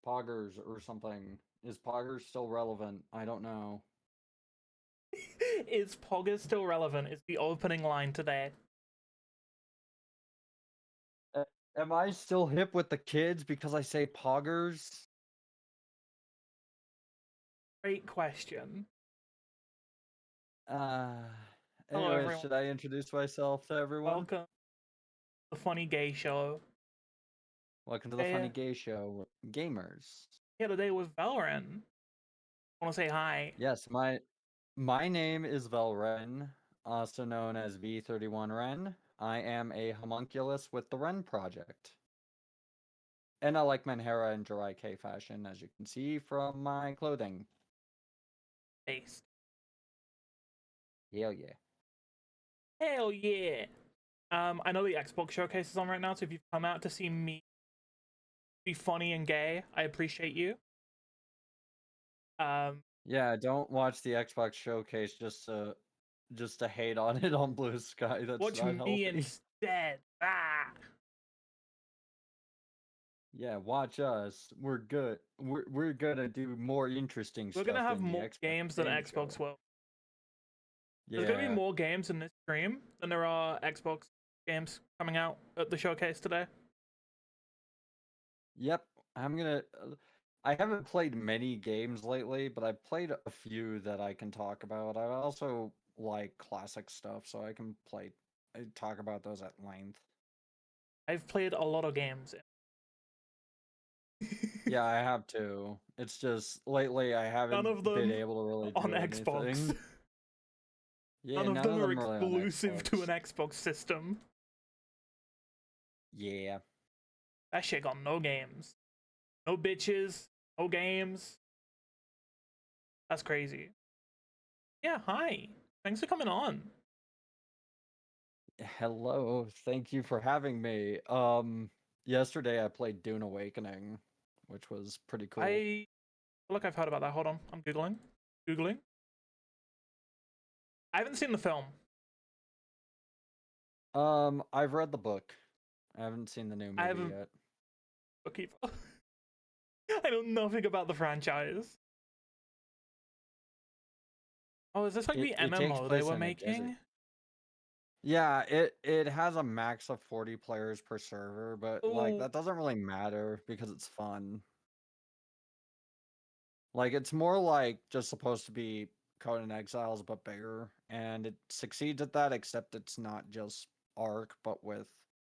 Poggers or something. Is Poggers still relevant? I don't know. Is Poggers still relevant? Is the opening line today. Am I still hip with the kids because I say Poggers? Great question. Uh, Hello, anyways, everyone. should I introduce myself to everyone? Welcome to the Funny Gay Show. Welcome to the Funny Gay Show, Gamers. Here today with Valorant. I want to say hi. Yes, my name is Velren, also known as V31Ren. I am a homunculus with the Ren Project. And I like Manhera in Jirai K fashion, as you can see from my clothing. Based. Hell yeah. Hell yeah. I know the Xbox showcase is on right now, so if you've come out to see me be funny and gay, I appreciate you. Yeah, don't watch the Xbox showcase just to hate on it on Blue Sky. That's watch not me healthy. instead. Ah. Yeah, watch us. We're good. We're gonna do more interesting We're stuff gonna have than the more Xbox games than game Xbox show. will. There's gonna be Yeah. more games in this stream than there are Xbox games coming out at the showcase today. Yep. I'm gonna. I haven't played many games lately, but I've played a few that I can talk about. I also like classic stuff, so I can talk about those at length. I've played a lot of games. Yeah, I have to. It's just lately I None haven't of been them able to really on do Xbox. anything. Yeah, None of none them of are them really on exclusive to an Xbox. Xbox system. Yeah. That shit got no games. No bitches. No games. That's crazy. Yeah, hi. Thanks for coming on. Hello, thank you for having me. Yesterday I played Dune Awakening, which was pretty cool. I feel like I've heard about that. Hold on. I'm Googling. I haven't seen the film. I've read the book. I haven't seen the new I movie haven't. yet. I know nothing about the franchise. Oh, is this like the It takes MMO they place were in a desert. making? Yeah, it has a max of 40 players per server, but like Ooh. that doesn't really matter because it's fun. Like it's more like just supposed to be Conan Exiles but bigger, and it succeeds at that, except it's not just Ark but with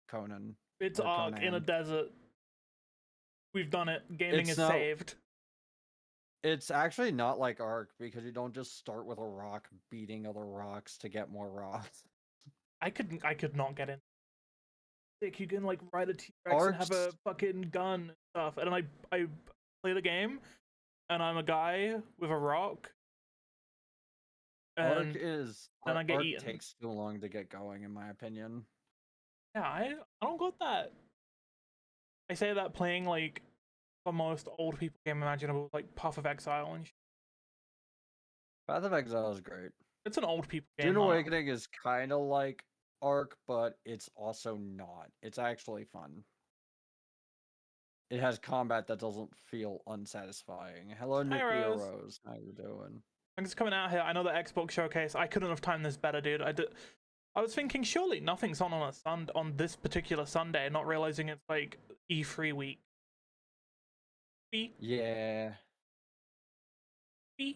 Conan. It's Or Ark in a Conan. desert. We've done it. Gaming It's is not. saved. It's actually not like Ark because you don't just start with a rock beating other rocks to get more rocks. I could not get in. Like, you can like ride a T-Rex and have Ark's a fucking gun and stuff, and then I play the game, and I'm a guy with a rock, Ark and is then I get Ark eaten. takes too long to get going, in my opinion. Yeah, I don't got that. I say that playing like the most old people game imaginable, like Path of Exile and shit. Path of Exile is great. It's an old people game, Dune huh? Awakening is kind of like Ark, but it's also not. It's actually fun. it has combat that doesn't feel unsatisfying. Hello, Hi, Nuclear Rose. Rose. How you doing? Thanks for coming out here. I know the Xbox showcase. I couldn't have timed this better, dude. I was thinking surely nothing's on on this particular Sunday, not realizing it's like E3 week. E Yeah. E.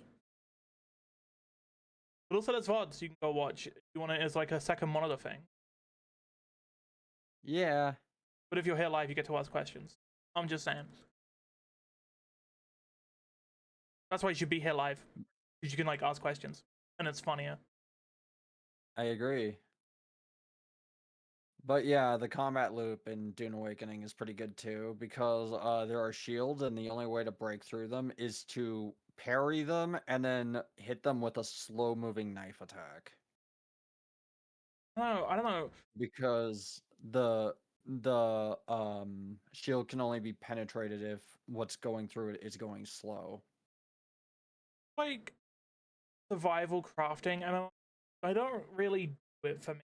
But also there's VODs you can go watch. You want it as like a second monitor thing. Yeah. But if you're here live, you get to ask questions. I'm just saying. That's why you should be here live, because you can like ask questions, and it's funnier. I agree. But yeah, the combat loop in Dune Awakening is pretty good too, because there are shields, and the only way to break through them is to parry them and then hit them with a slow-moving knife attack. I don't know. Because the shield can only be penetrated if what's going through it is going slow. Like survival crafting, and I don't really do it for me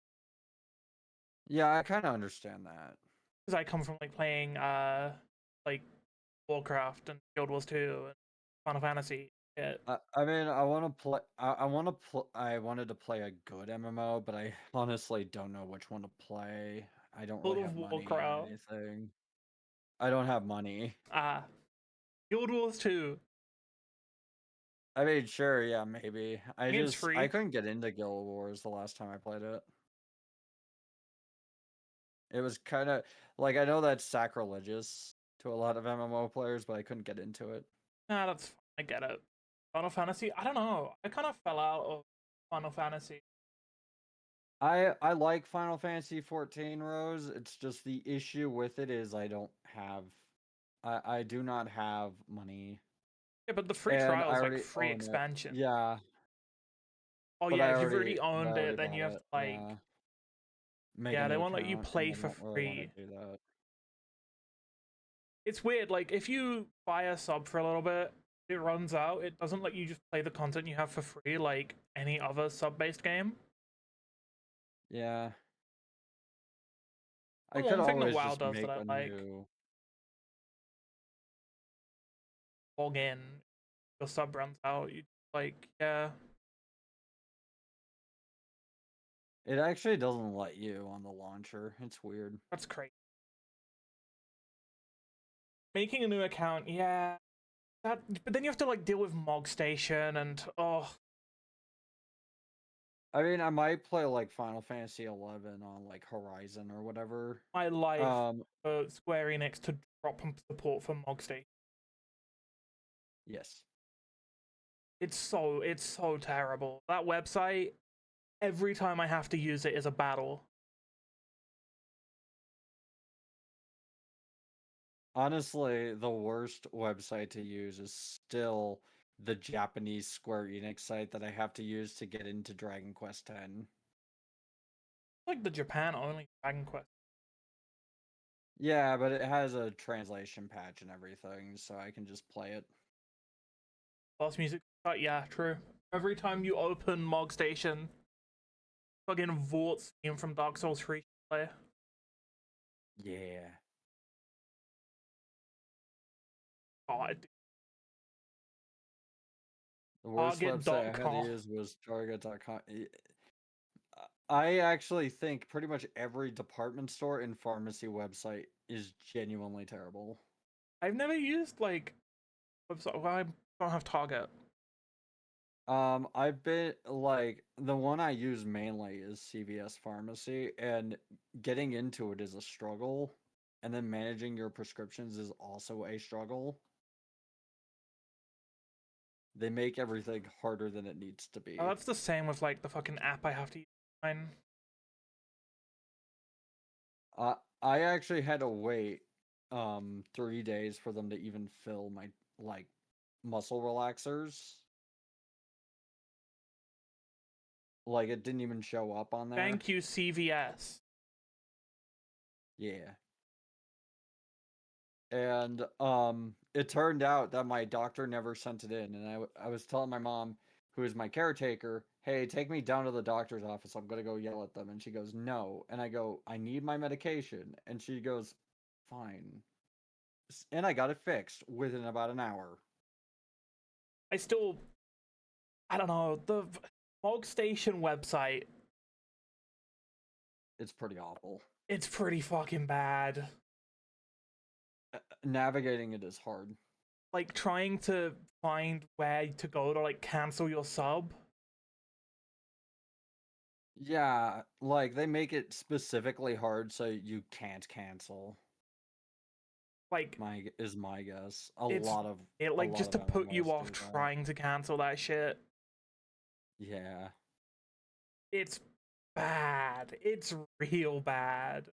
Yeah, I kind of understand that. because I come from like playing like Warcraft and Guild Wars 2 and Final Fantasy. Yeah, I mean, I want to play. I wanted to play a good MMO, but I honestly don't know which one to play. I don't World really of have money or Warcraft. anything. I don't have money. Guild Wars 2. I mean, sure, yeah, maybe. The game's I free. couldn't get into Guild Wars the last time I played it. It was kind of like, I know that's sacrilegious to a lot of MMO players, but I couldn't get into it. Nah, that's fine. I get it. Final Fantasy. I don't know. I kind of fell out of Final Fantasy. I like Final Fantasy 14, Rose. It's just the issue with it is I do not have money, Yeah, but the free and trial I is like already free own it. expansion. Yeah, Oh but yeah, if you've already I owned already it, then bought you have to it. like, Yeah, make a yeah, they new won't let you account, and play I for don't really want to free. do that. It's weird. Like if you buy a sub for a little bit, it runs out. It doesn't let you just play the content you have for free like any other sub-based game. Yeah, The I could one thing that always WoW just does that make I a like, new. log in, your sub runs out. You like, yeah, It actually doesn't let you on the launcher. It's weird. that's crazy. Making a new account, yeah, that. But then you have to like deal with Mog Station and oh, I mean, I might play like Final Fantasy 11 on like Horizon or whatever. my life Um, for Square Enix to drop support for Mog Station. yes. It's so terrible. That website, every time I have to use it is a battle. Honestly, the worst website to use is still the Japanese Square Enix site that I have to use to get into Dragon Quest X. Like the Japan only Dragon Quest. Yeah, but it has a translation patch and everything, so I can just play it. Boss music. Yeah, true. Every time you open Mog Station, fucking Vort's theme from Dark Souls 3 play. Yeah. God. The worst website I had to Target.com. use was Target.com. I actually think pretty much every department store and pharmacy website is genuinely terrible. I've never used like website. Well, I don't have Target. I've been like the one I use mainly is CVS Pharmacy, and getting into it is a struggle, and then managing your prescriptions is also a struggle. They make everything harder than it needs to Oh, be. that's the same with like the fucking app I have to use. Mine. I actually had to wait 3 days for them to even fill my like muscle relaxers. Like it didn't even show up on there. Thank you, CVS. Yeah. And it turned out that my doctor never sent it in, and I was telling my mom, who is my caretaker, hey, take me down to the doctor's office, I'm gonna go yell at them. And she goes, no. And I go, I need my medication. And she goes, fine. and I got it fixed within about an hour. I don't know, the Mog Station website, It's pretty awful. it's pretty fucking bad. Navigating it is hard. Like trying to find where to go to like cancel your sub. Yeah, like they make it specifically hard so you can't cancel. Like My guess. A it's lot of it a like lot just of to put you MMOs off do that. trying to cancel that shit. Yeah. It's bad. It's real bad.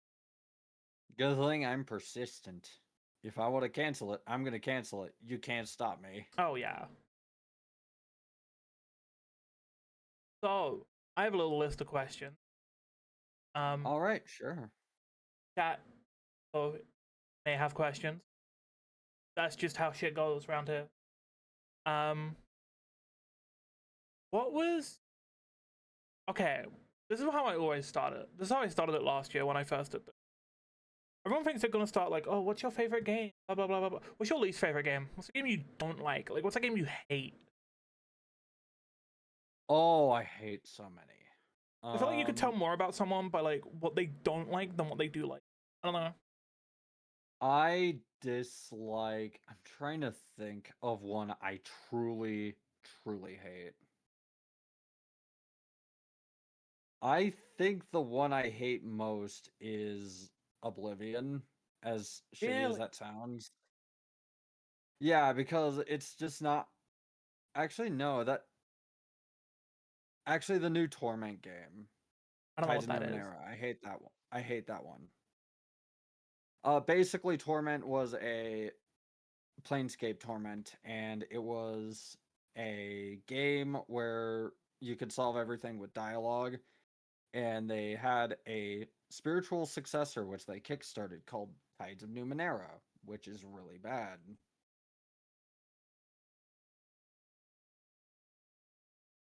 Good thing I'm persistent. If I want to cancel it, I'm gonna cancel it. You can't stop me. Oh yeah. So I have a little list of questions. Um, All right, sure. chat so may have questions. That's just how shit goes around here. Um, what was okay? This is how I always start it. This is how I started it last year when I first did this. Everyone thinks they're gonna start like, oh, what's your favorite game? Blah blah blah blah blah. What's your least favorite game? What's the game you don't like? Like, what's a game you hate? Oh, I hate so many. I feel like you could tell more about someone by like what they don't like than what they do like. I don't know. I dislike. I'm trying to think of one I truly, truly hate. I think the one I hate most is Oblivion, as shitty Yeah, as like, that sounds. Yeah, because it's just not. Actually, no, that. Actually, the new Torment game, I don't know Tides what of that is. Numenera. I hate that one. I hate that one. Basically, Torment was a Planescape Torment, and it was a game where you could solve everything with dialogue, and they had a spiritual successor which they kickstarted called Tides of Numenera, which is really bad.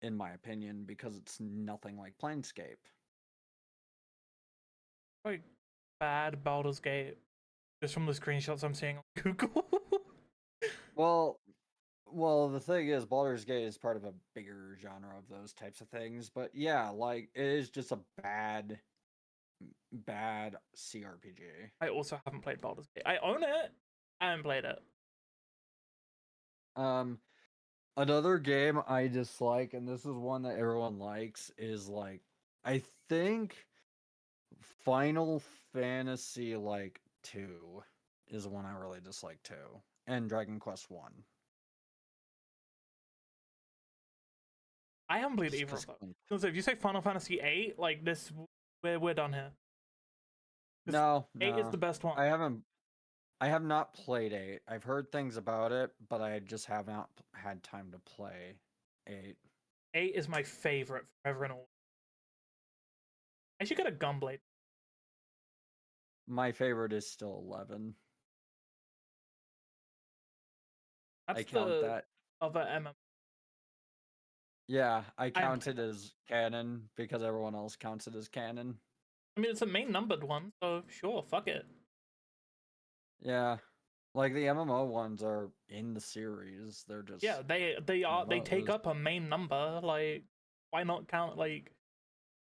In my opinion, because it's nothing like Planescape. Like bad Baldur's Gate, just from the screenshots I'm seeing on Google. Well, the thing is, Baldur's Gate is part of a bigger genre of those types of things, but yeah, like it is just a bad CRPG. I also haven't played Baldur's Gate. I own it. I haven't played it. Um, Another game I dislike, and this is one that everyone likes, is like I think Final Fantasy like 2 is one I really dislike too, and Dragon Quest 1. I haven't played either of Specifically. those. So if you say Final Fantasy 8, like this, we're done here. Because No, 8 is no. the best one. I have not played 8. I've heard things about it, but I just have not had time to play 8. 8 is my favorite forever and all. I should get a Gunblade. My favorite is still 11. I That's count the that. other MM. Yeah, I I haven't count played it that. as canon because everyone else counts it as canon. I mean, it's a main numbered one, so sure, fuck it. Yeah. Like the MMO ones are in the series. They're Yeah, just they take MMOs. up a main number. Like, why not count like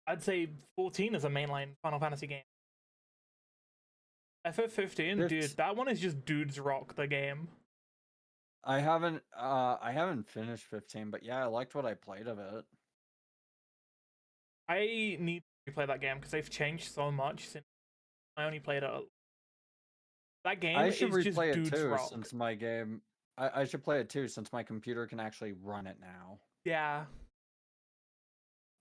I'd say 14 is a mainline Final Fantasy game. FF15, dude, Fifth, that one is just dudes rock the game. I haven't finished 15, but yeah, I liked what I played of it. I need to replay that game because they've changed so much since I only played it. That game I should is just replay it dudes too rock. since my game I should play it too since my computer can actually run it now. Yeah,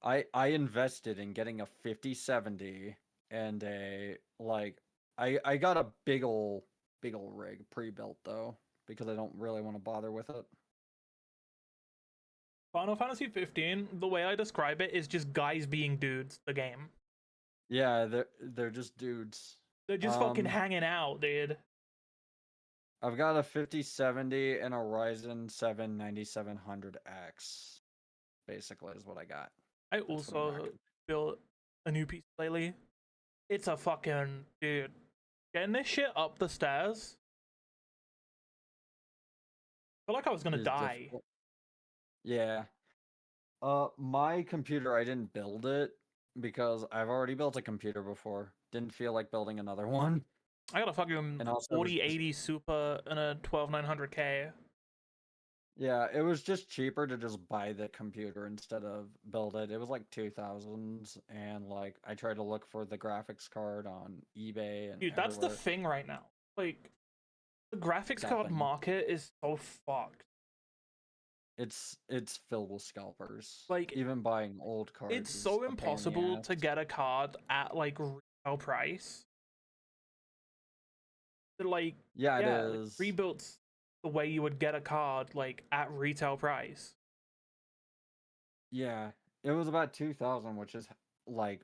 I invested in getting a 5070 and a like I got a big ol' rig pre-built though because I don't really want to bother with it. Final Fantasy 15. The way I describe it is just guys being dudes. The game. Yeah, they're just dudes. They're just fucking Um hanging out, dude. I've got a 5070 and a Ryzen 7 9700X. Basically is what I got. I That's what I'm also rocking. built a new piece lately. It's a fucking dude. Getting this shit up the stairs feel like I was gonna is die. difficult. Yeah. My computer, I didn't build it because I've already built a computer before. Didn't feel like building another one. I got a fucking And also it was just 4080 Super and a 12900K. yeah, it was just cheaper to just buy the computer instead of build it. It was like 2000s and like I tried to look for the graphics card on eBay and Dude, that's the everywhere. thing right now. Like, the graphics card Scalping. market is so fucked. It's filled with scalpers. Like, Even buying old it's cards is so a pain in the impossible to ass. get a card at like retail price. That, like, Yeah, it yeah, like is. rebuilds the way you would get a card like at retail price. Yeah, it was about 2000, which is like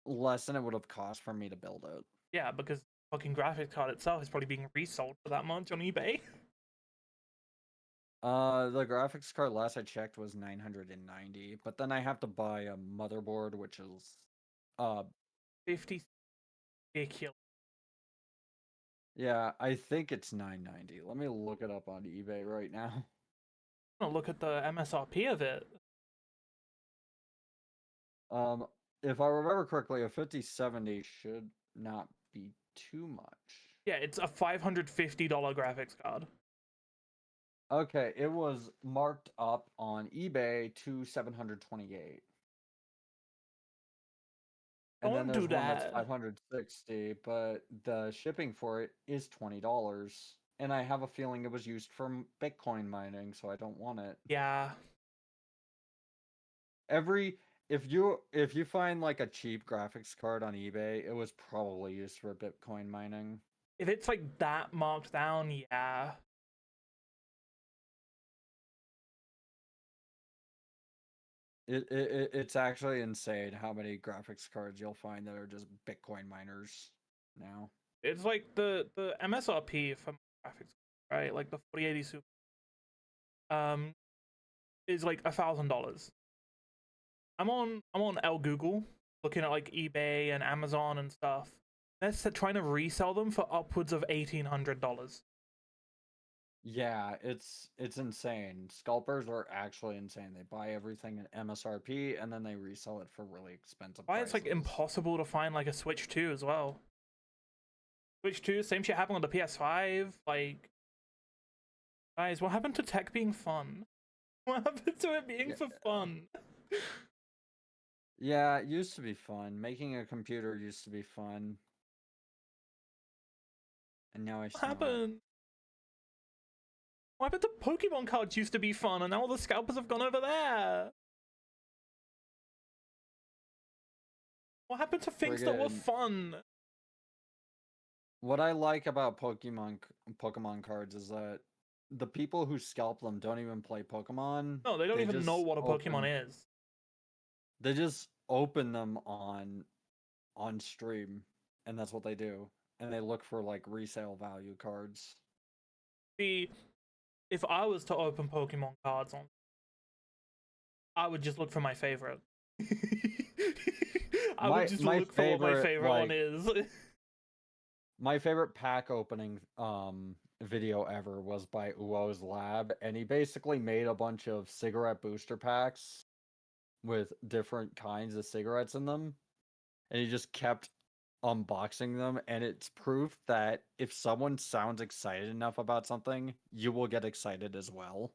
less than it would have cost for me to build it. Yeah, because fucking graphics card itself is probably being resold for that much on eBay. The graphics card last I checked was 990, but then I have to buy a motherboard, which is uh 50 ridiculous. yeah, I think it's 990. Let me look it up on eBay right now. I'm gonna look at the MSRP of it. Um, if I remember correctly, a 5070 should not be too much. Yeah, it's a $550 graphics card. Okay, it was marked up on eBay to 728. And then Don't there's do one that's that. 560, but the shipping for it is $20. And I have a feeling it was used for Bitcoin mining, so I don't want it. Yeah. Every if you find like a cheap graphics card on eBay, it was probably used for Bitcoin mining. If it's like that marked down, yeah. It's actually insane how many graphics cards you'll find that are just Bitcoin miners now. It's like the MSRP for graphics, right? Like the 4080 Super is like $1,000. I'm on Google looking at like eBay and Amazon and stuff. They're trying to resell them for upwards of $1,800. Yeah, it's insane. Scalpers are actually insane. They buy everything at MSRP and then they resell it for really expensive Why it's like prices. impossible to find like a Switch 2 as well. Switch 2, same shit happened with the PS5. Like, guys, what happened to tech being fun? What happened to it being Yeah. for fun? Yeah, it used to be fun. Making a computer used to be fun. And now What it's not. happened? What happened to Pokemon cards used to be fun and now all the scalpers have gone over there? What happened to things that were Friggin' fun? what I like about Pokemon cards is that the people who scalp them don't even play Pokemon. No, they don't They even know just what a Pokemon is. open them on stream, and that's what they do. And they look for like resale value cards. See, if I was to open Pokemon cards on, I would just look for my favorite. I would just My look for what my favorite favorite one is. my favorite pack opening video ever was by Uo's Lab, and he basically made a bunch of cigarette booster packs with different kinds of cigarettes in them, and he just kept unboxing them, and it's proof that if someone sounds excited enough about something, you will get excited as well.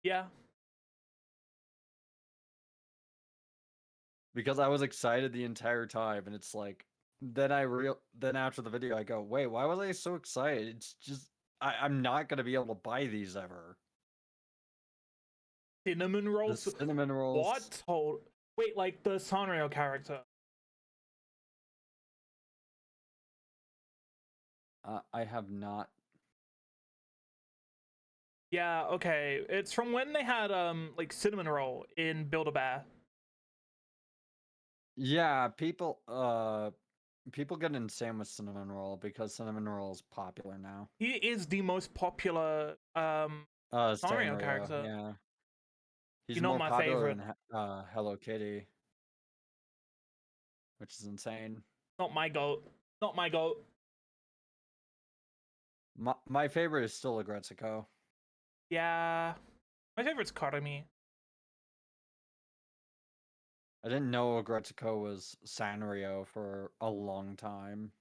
Yeah. Because I was excited the entire time, and it's like then after the video I go, wait, why was I so excited? It's just I'm not gonna be able to buy these ever. Cinnamon The rolls? cinnamon rolls, What? Hold. Wait, like the Sanrio character. I have not. Yeah, okay. It's from when they had like cinnamon roll in Build-A-Bear. Yeah, people get insane with cinnamon roll because cinnamon roll is popular now. He is the most popular Sanrio Sanrio, character. yeah. He's You're not more my popular favorite. than Hello Kitty, which is insane. Not my goat. Not my goat. My favorite is still Agretsuko. Yeah. My favorite's Karami. I didn't know Agretsuko was Sanrio for a long time.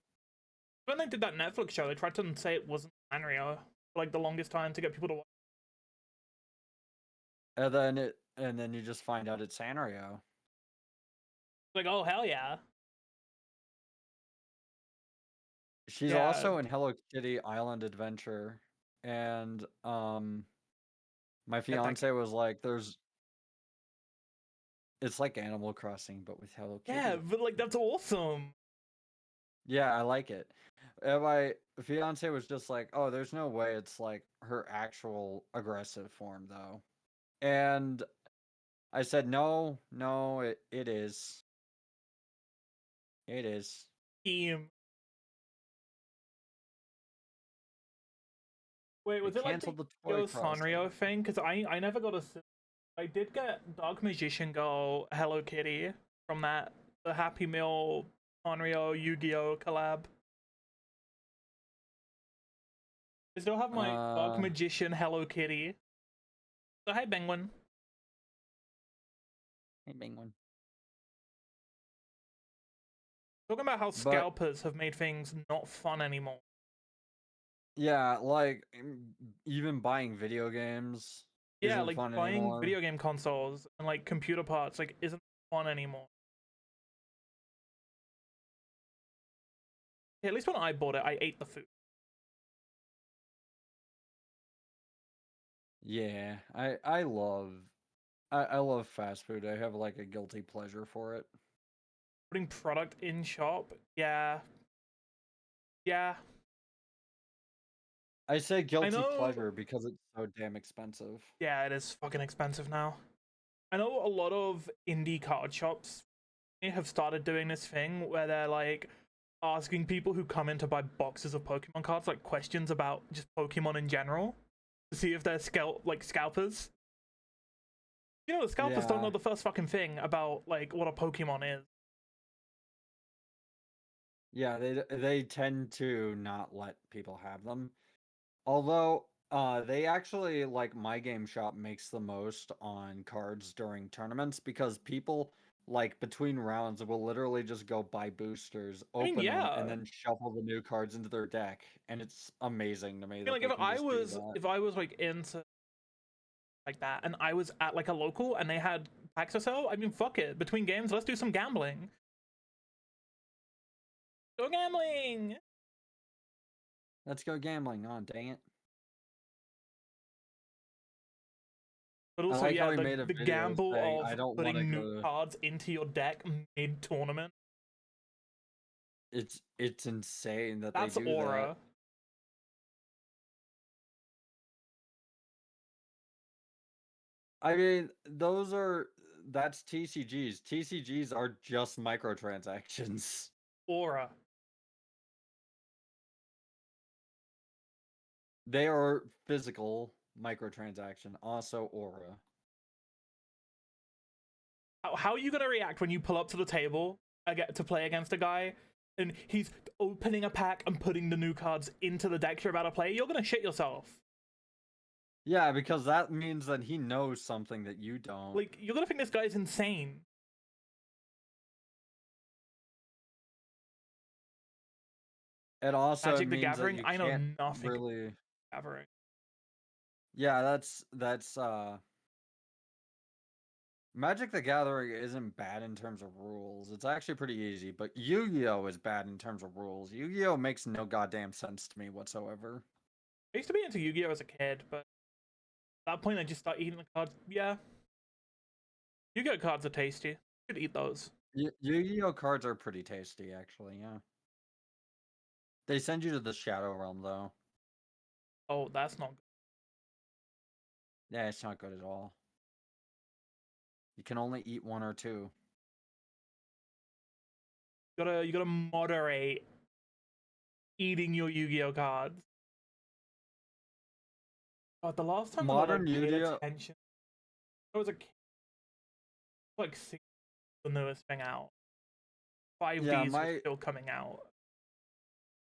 When they did that Netflix show, they tried to say it wasn't Sanrio for like the longest time to get people to watch. And then you just find out it's Sanrio. Like, oh hell yeah. She's Yeah, also in Hello Kitty Island Adventure, and my get that. fiance was like, it's like Animal Crossing but with Hello Yeah, Kitty. but like that's awesome. Yeah, I like it. And my fiance was just like, "Oh, there's no way it's like her actual aggressive form though." And I said, "No, no, it is. It is." Team. Wait, They was it like the canceled the toy Yo Sanrio crossover. thing? Because I never got a. I did get Dark Magician Girl Hello Kitty from that the Happy Meal Sanrio Yu-Gi-Oh collab. I still have my Dark Uh, Magician Hello Kitty. So hey Penguin. hey, Penguin. Talking about how But scalpers have made things not fun anymore. yeah, like even buying video games Yeah, isn't like fun buying anymore. video game consoles and like computer parts like isn't fun anymore. Yeah, at least when I bought it, I ate the food. Yeah, I love fast food. I have like a guilty pleasure for it. Putting product in shop, yeah, yeah. I say I guilty know. pleasure because it's so damn expensive. Yeah, it is fucking expensive now. I know a lot of indie card shops have started doing this thing where they're like asking people who come in to buy boxes of Pokemon cards like questions about just Pokemon in general to see if they're scalpers. You know, the scalpers don't know Yeah, the first fucking thing about like what a Pokemon is. yeah, they tend to not let people have them. Although they actually like my game shop makes the most on cards during tournaments because people like between rounds will literally just go buy boosters, I mean, open them, and yeah. then shuffle the new cards into their deck, and it's amazing to me I mean, that like they can just do that. if I was like into like that and I was at like a local and they had packs or so, I mean, fuck it. Between games, let's do some gambling. Go gambling. Let's go gambling on, dang it. But I also, like how yeah, he made a the video saying, gamble I of don't want to putting new go to... cards into your deck mid tournament. It's insane that they That's do that. aura. I mean, that's TCGs. TCGs are just microtransactions. Aura. They are physical microtransaction, also aura. How are you gonna react when you pull up to the table to play against a guy and he's opening a pack and putting the new cards into the deck you're about to play? You're gonna shit yourself. Yeah, because that means that he knows something that you don't. Like, you're gonna think this guy's insane. It also Magic the means that Gathering? you I know can't nothing about really... Gathering. Yeah, that's Magic the Gathering isn't bad in terms of rules. It's actually pretty easy, but Yu-Gi-Oh is bad in terms of rules. Yu-Gi-Oh makes no goddamn sense to me whatsoever. I used to be into Yu-Gi-Oh as a kid, but at that point I just started eating the cards. Yeah, Yu-Gi-Oh cards are tasty. You should eat those. Yu-Gi-Oh cards are pretty tasty, actually, yeah. They send you to the Shadow Realm, though. Oh, that's not good. Yeah, it's not good at all. You can only eat one or two. You gotta moderate eating your Yu-Gi-Oh cards. But the last time I Modern like paid Yu-Gi-Oh! attention, I was a kid, like six, the newest thing out. Yeah, 5Ds was my still coming out.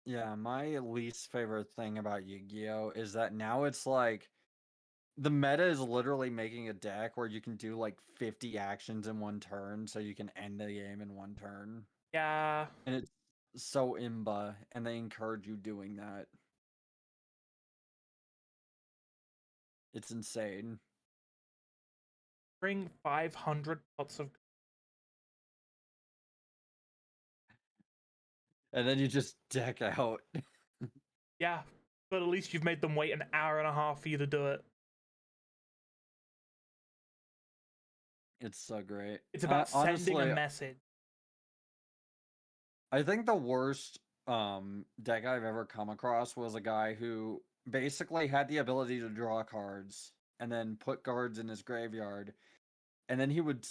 yeah, my least favorite thing about Yu-Gi-Oh is that now it's like the meta is literally making a deck where you can do like 50 actions in one turn, so you can end the game in one turn. Yeah. And it's so imba, and they encourage you doing that. It's insane. Bring 500 pots of. And then you just deck out. Yeah, but at least you've made them wait an hour and a half for you to do it. It's so great. It's about sending a Honestly, message. I think the worst deck I've ever come across was a guy who basically had the ability to draw cards and then put cards in his graveyard, and then he would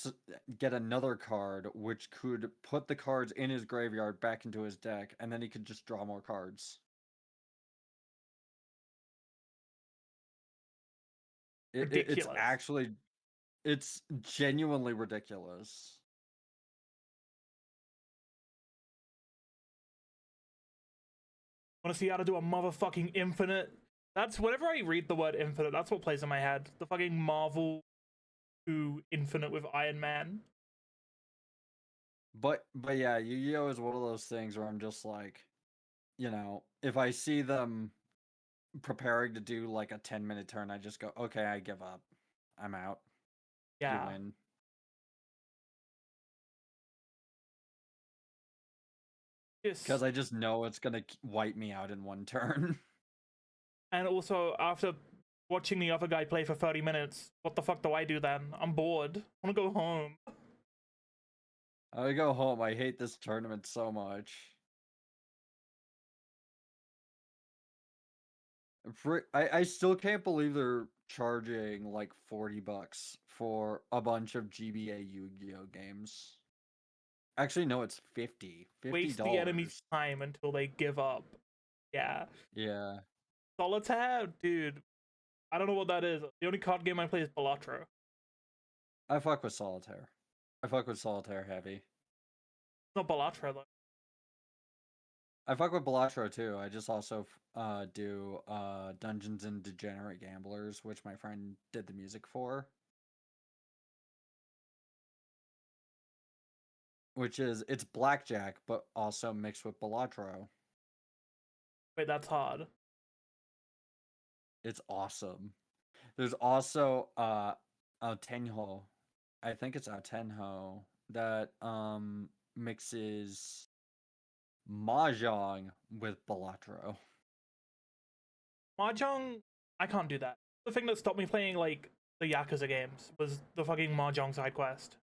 get another card which could put the cards in his graveyard back into his deck, and then he could just draw more cards. Ridiculous. It's genuinely ridiculous. Want to see how to do a motherfucking infinite? That's whenever I read the word infinite, that's what plays in my head. The fucking Marvel 2 Infinite with Iron Man. But yeah, Yu-Gi-Oh is one of those things where I'm just like, if I see them preparing to do like a 10-minute turn, I just go, okay, I give up. I'm out. You Yeah. win. Because Just I just know it's gonna wipe me out in one turn. and also after watching the other guy play for 30 minutes, what the fuck do I do then? I'm bored. I want to go home. I go home. I hate this tournament so much. I still can't believe they're charging like $40 for a bunch of GBA Yu-Gi-Oh games. Actually, no, it's 50. Waste the enemy's $50. time until they give up. Yeah. Yeah. Solitaire, dude. I don't know what that is. The only card game I play is Balatro. I fuck with Solitaire. I fuck with Solitaire heavy. It's not Balatro though. I fuck with Balatro too. I just also do Dungeons and Degenerate Gamblers, which my friend did the music for. Which is, it's blackjack, but also mixed with Balatro. Wait, that's hard. It's awesome. There's also Aotenho. I think it's Aotenho that mixes Mahjong with Balatro. Mahjong, I can't do that. The thing that stopped me playing like the Yakuza games was the fucking Mahjong side quest.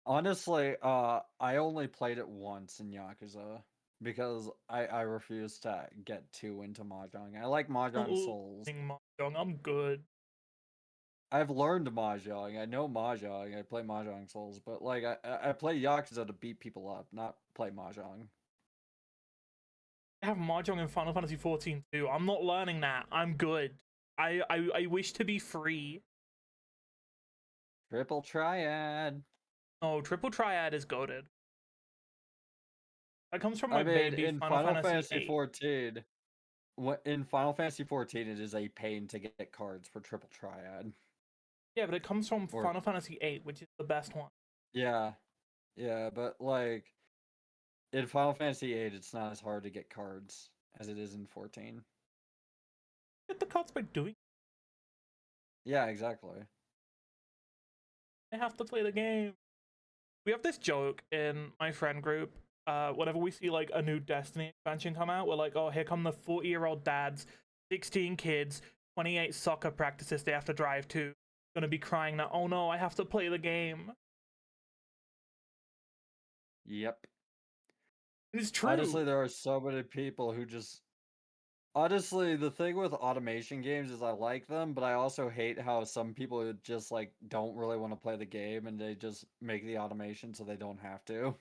Honestly, I only played it once in Yakuza because I refuse to get too into Mahjong. I like Mahjong Souls. Mahjong, I'm good. I've learned Mahjong. I know Mahjong. I play Mahjong Souls, but like I play Yakuza to beat people up, not play Mahjong. I have Mahjong in Final Fantasy 14 too. I'm not learning that. I'm good. I wish to be free. Triple Triad. Oh, Triple Triad is goated. That comes from my I mean, baby in Final Final Fantasy Fantasy 8. 14, in Final Fantasy 14, it is a pain to get cards for Triple Triad. Yeah, but it comes from Or Final Fantasy 8, which is the best one. yeah, yeah, but like in Final Fantasy 8, it's not as hard to get cards as it is in 14. Get the cards by doing. Yeah, exactly. I have to play the game. We have this joke in my friend group. Whenever we see like a new Destiny expansion come out, we're like, "Oh, here come the 40-year-old dads, 16 kids, 28 soccer practices they have to drive to. Gonna be crying now. Oh no, I have to play the game." Yep. It's true. Honestly, there are so many people who just honestly, the thing with automation games is I like them, but I also hate how some people just like don't really want to play the game and they just make the automation so they don't have to.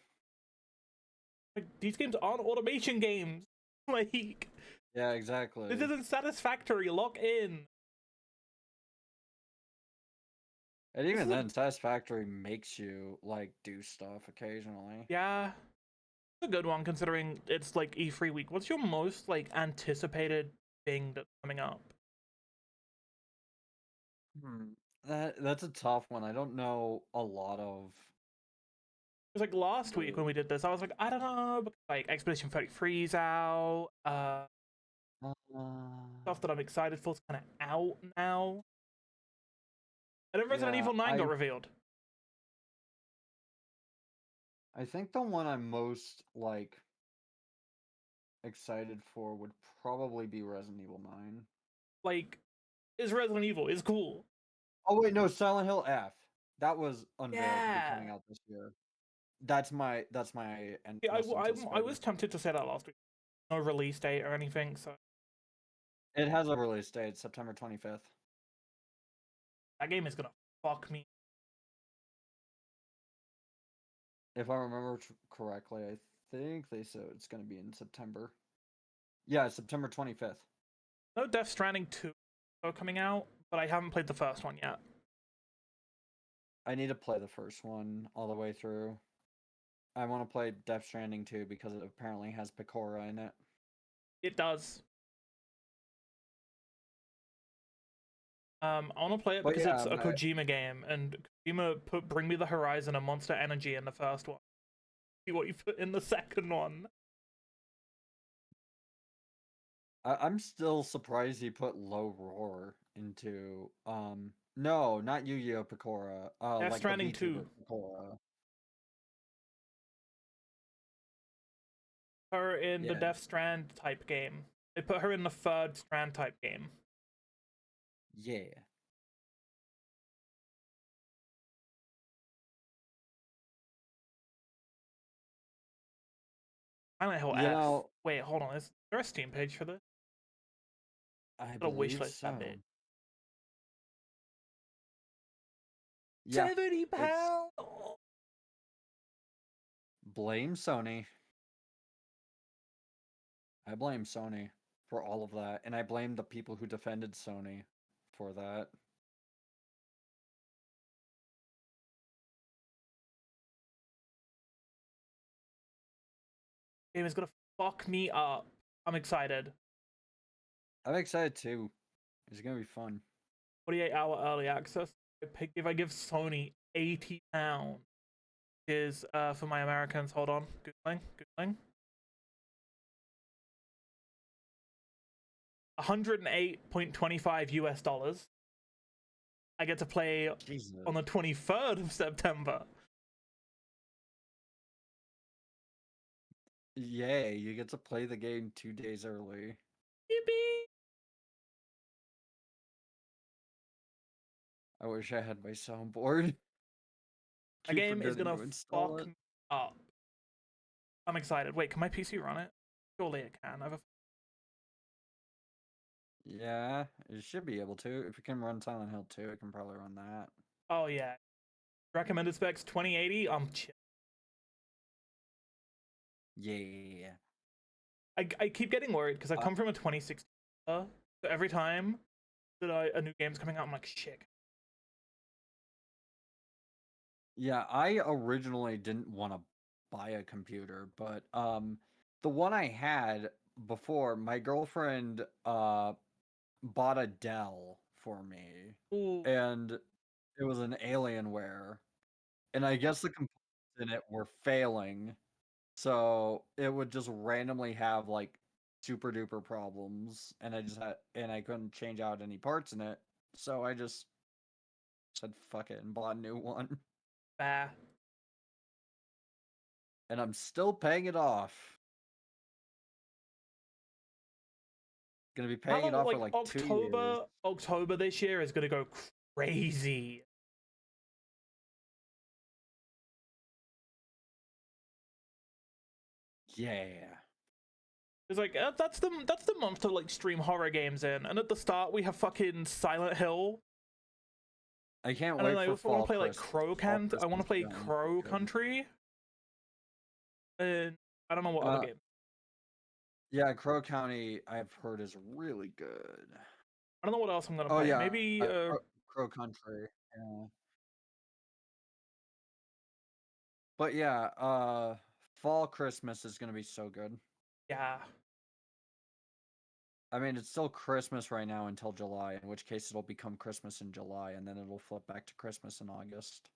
Like these games aren't automation games. Like Yeah, this exactly. isn't satisfactory. Lock in. And This even is a then, Satisfactory makes you like do stuff occasionally. yeah, it's a good one considering it's like E3 week. What's your most like anticipated thing that's coming up? That's a tough one. I don't know a lot of It was like last week when the. we did this, I was like, I don't know, because, like Expedition 33's out, Uh, stuff that I'm excited for is kind of out now. And then Resident yeah, Evil 9 got revealed. I think the one I'm most like excited for would probably be Resident Evil 9. Like, is Resident Evil is cool. Oh wait, no, Silent Hill F. That was unveiled to be Yeah. coming out this year. That's my Yeah, most I anticipated. was tempted to say that last week. No release date or anything, so It has a release date, September 25th. that game is gonna fuck me. If I remember correctly, I think they said it's going to be in September. Yeah, September 25th. No Death Stranding 2 coming out, but I haven't played the first one yet. I need to play the first one all the way through. I want to play Death Stranding 2 because it apparently has Picora in it. It does. I want to play it But because yeah, it's a Kojima game, and Kojima put Bring Me the Horizon and Monster Energy in the first one. See what you put in the second one. I'm still surprised he put Low Roar into no, not Yu-Gi-Oh! Picora. Death Like the Stranding VTuber 2. Picora. Her in the Yeah. Death Strand type game. They put her in the third Strand type game. Yeah. Silent Hill You F. know, Wait, hold on. Is there a Steam page for this? I Got a wish believe list that bit. so. Yeah, £70. it's blame Sony. I blame Sony for all of that, and I blame the people who defended Sony for that. Game is gonna fuck me up. I'm excited. I'm excited too. It's gonna be fun. 48-hour early access. If I give Sony £80, is for my Americans. Hold on, googling. 108.25 US dollars. I get to play Jesus. on the 23rd of September. Yay, you get to play the game 2 days early. Yippee! I wish I had my soundboard. A Keep game is forgetting gonna to install fuck it. me up. I'm excited. Wait, can my PC run it? Surely it can. Yeah, it should be able to. If it can run Silent Hill 2, it can probably run that. Oh yeah. Recommended specs 2080. Yeah. I keep getting worried because I come from a 2016. So every time that a new game's coming out, I'm like, shit. Yeah, I originally didn't want to buy a computer, but the one I had before, my girlfriend bought a Dell for me, Ooh, and it was an Alienware, and I guess the components in it were failing, so it would just randomly have like super duper problems, and I couldn't change out any parts in it, so I just said fuck it and bought a new one. bah. And I'm still paying it off. Gonna be How paying it long? off for Like like 2 years. October this year is gonna go crazy. Yeah. It's like that's the month to like stream horror games in, and at the start we have fucking Silent Hill, I can't and then wait I for also want to Fall play like Christmas. Crow Fall Can. I want Christmas to play is gonna be so Crow good. Country, and I don't know what other Uh, game. yeah, Crow County I've heard is really good. I don't know what else I'm gonna Oh play. yeah, Maybe Crow Country. Yeah. But yeah, Fall Christmas is gonna be so good. yeah. I mean, it's still Christmas right now until July, in which case it'll become Christmas in July, and then it'll flip back to Christmas in August.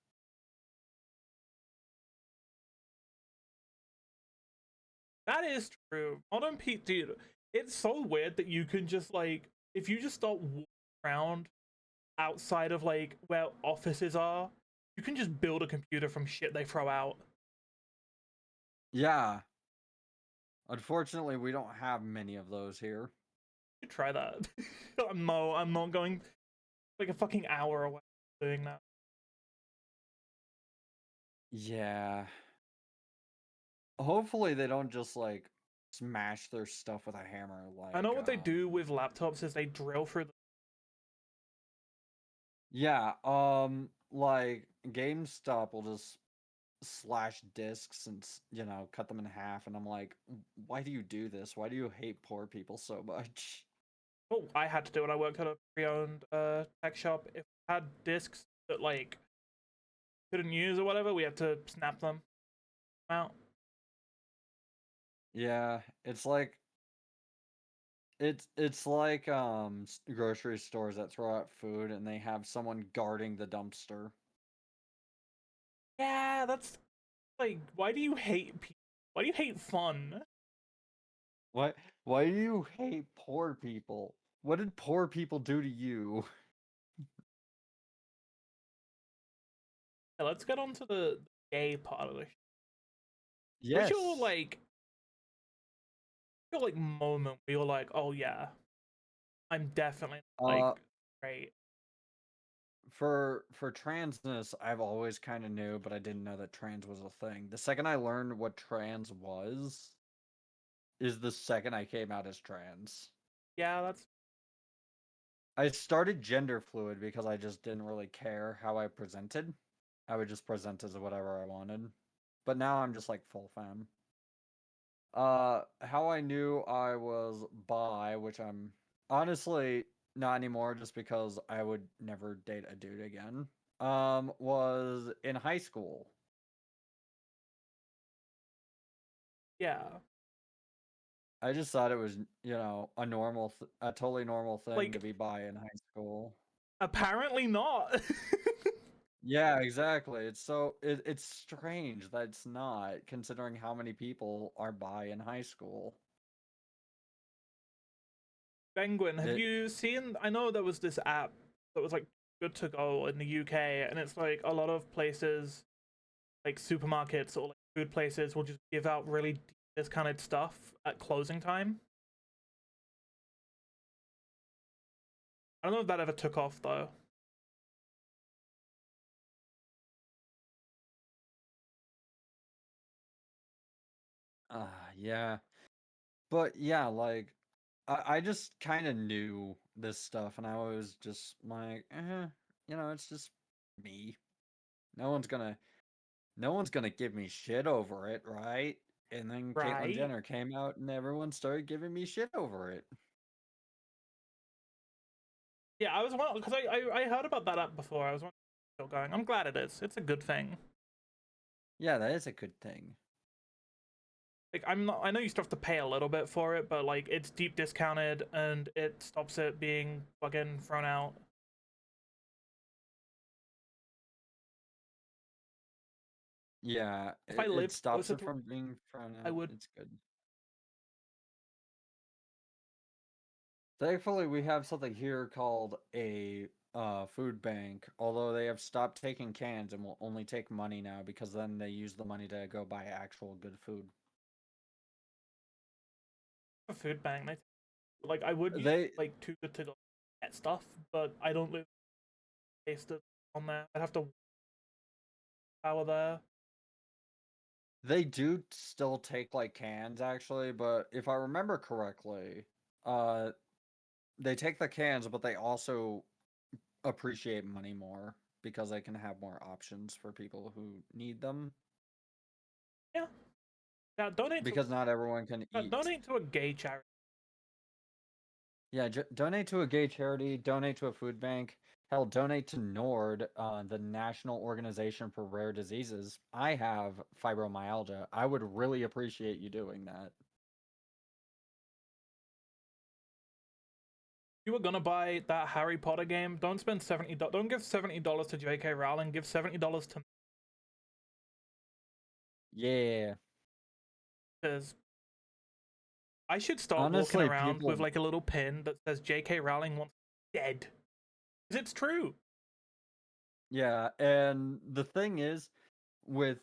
That is true. Modern Pete, dude, it's so weird that you can just like, if you just start walking around outside of like where offices are, you can just build a computer from shit they throw out. Yeah. Unfortunately, we don't have many of those here. You try that. I'm not going like a fucking hour away doing that. Yeah. Hopefully they don't just like smash their stuff with a hammer I know like what they do with laptops is they drill through the yeah, like GameStop will just slash discs and cut them in half, and I'm like, why do you do this? Why do you hate poor people so much? oh, I had to do it. I worked at a pre-owned tech shop. If we had discs that like couldn't use or whatever, we had to snap them out. Yeah, it's like grocery stores that throw out food and they have someone guarding the dumpster. Yeah, that's like, why do you hate people? Why do you hate fun? Why why do you hate poor people? What did poor people do to you? Yeah, let's get on to the gay part of the show. What's Yes. your like moment where you're like, oh yeah, I'm definitely like Uh great. for transness, I've always kind of knew, but I didn't know that trans was a thing. The second I learned what trans was is the second I came out as trans. Yeah, that's I started gender fluid because I just didn't really care how I presented. I would just present as whatever I wanted. But now I'm just like full femme. How I knew I was bi, which I'm honestly not anymore just because I would never date a dude again, was in high school. yeah. I just thought it was, a totally normal thing to Like be bi in high school. apparently not. Yeah, exactly. It's strange that it's not, considering how many people are bi in high school. Penguin, have It you seen? I know there was this app that was like good to go in the UK, and it's like a lot of places, like supermarkets or like food places, will just give out really discounted stuff at closing time. I don't know if that ever took off though. yeah. But yeah, like I just kind of knew this stuff, and I was just like, it's just me. No one's gonna, no one's gonna give me shit over it, right? And then Caitlyn Right? Jenner came out, and everyone started giving me shit over it. Yeah, I was wondering because I heard about that app before. I was wondering if it's still going. I'm glad it is. It's a good thing. Yeah, that is a good thing. Like I'm not. I know you still have to pay a little bit for it, but like it's deep discounted and it stops it being fucking thrown out. Yeah, If I it lived stops closer it to, from being thrown I out. would. It's good. Thankfully, we have something here called a food bank, although they have stopped taking cans and will only take money now because then they use the money to go buy actual good food. A food bank. Like I would use They like Too Good to Go get stuff, but I don't live based it on there. I'd have to power there. they do still take like cans actually, but if I remember correctly, uh they take the cans, but they also appreciate money more because they can have more options for people who need them Yeah, yeah. because not everyone can eat. Donate to a gay charity. Yeah, donate to a gay charity, donate to a food bank. Hell, donate to NORD, the National Organization for Rare Diseases. I have fibromyalgia. I would really appreciate you doing that. you were gonna buy that Harry Potter game, don't spend $70. Don't give $70 to J.K. Rowling. Give $70 to me, Yeah. because I should start walking Honestly, around with people. like a little pin that says J.K. Rowling wants dead. Because it's true. Yeah, and the thing is, with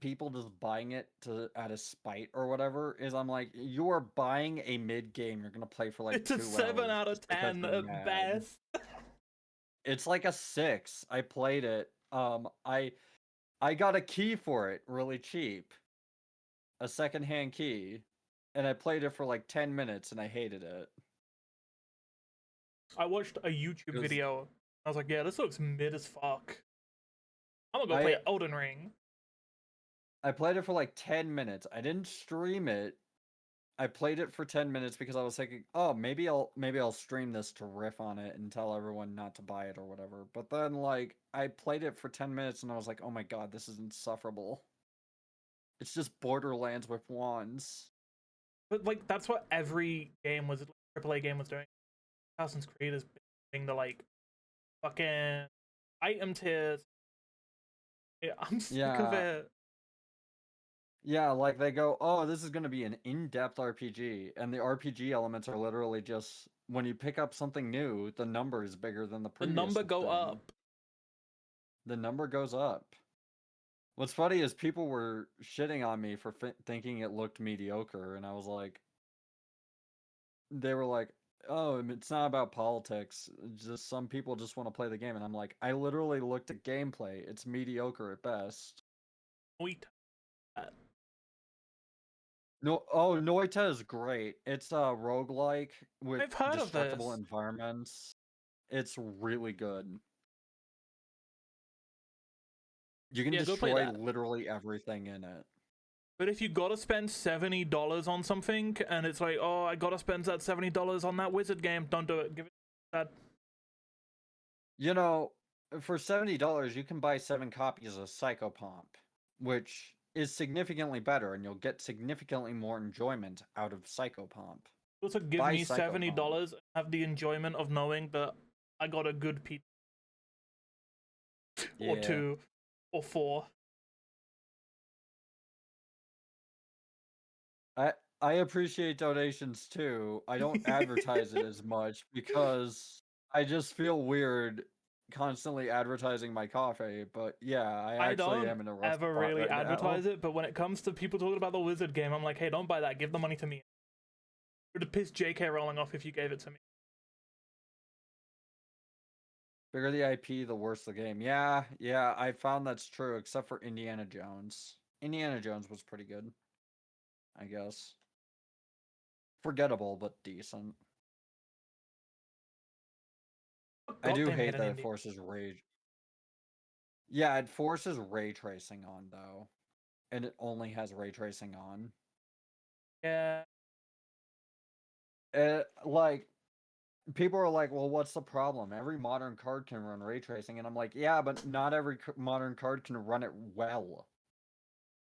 people just buying it to out of spite or whatever, is I'm like, you are buying a mid game you're gonna play for like It's a 2 hours 7 out of just because 10 you're at mad. best. It's like a 6. I played it. I got a key for it really cheap, a secondhand key, and I played it for like 10 minutes and I hated it. I watched a YouTube Because video. I was like, yeah, this looks mid as fuck. I'm gonna go I play Elden Ring. I played it for like 10 minutes. I didn't stream it. I played it for 10 minutes because I was thinking, oh, maybe I'll stream this to riff on it and tell everyone not to buy it or whatever. But then like I played it for 10 minutes and I was like, oh my god, this is insufferable. It's just Borderlands with wands. But like, that's what every game was, like, AAA game was doing. Assassin's Creed is being the like fucking item tiers. Yeah, I'm sick of Yeah, it. yeah, like they go, oh, this is gonna be an in-depth RPG, and the RPG elements are literally just when you pick up something new, the number is bigger than the The previous number go thing. up. The number goes up. What's funny is people were shitting on me for thinking it looked mediocre, and I was like, they were like, "Oh, it's not about politics. Just some people just want to play the game." And I'm like, I literally looked at gameplay. It's mediocre at best. Wait, No, oh, Noita is great. It's a roguelike with I've heard of destructible this. environments. It's really good. You can Yeah, go play destroy that. literally everything in it. But if you gotta spend $70 on something, and it's like, oh, I gotta spend that $70 on that wizard game, don't do it. Give it that. You know, for $70, you can buy 7 copies of Psychopomp, which is significantly better, and you'll get significantly more enjoyment out of Psychopomp. Also, give Buy me Psychopomp. $70 and have the enjoyment of knowing that I got a good pizza or Yeah. 2 or 4. I appreciate donations too. I don't advertise it as much because I just feel weird constantly advertising my coffee, but yeah, I I actually don't am in a rough ever spot really right now. advertise it, but when it comes to people talking about the wizard game, I'm like, hey, don't buy that. Give the money to me. It would piss J.K. Rowling off if you gave it to me. Bigger the IP, the worse the game. Yeah, yeah, I found that's true, except for Indiana Jones. Indiana Jones was pretty good, I guess. Forgettable, but decent. I God, do they made hate an that it indie. forces rage. Yeah, it forces ray tracing on, though. And it only has ray tracing on. Yeah, Like, people are like, well, what's the problem? Every modern card can run ray tracing. And I'm like, yeah, but not every modern card can run it well.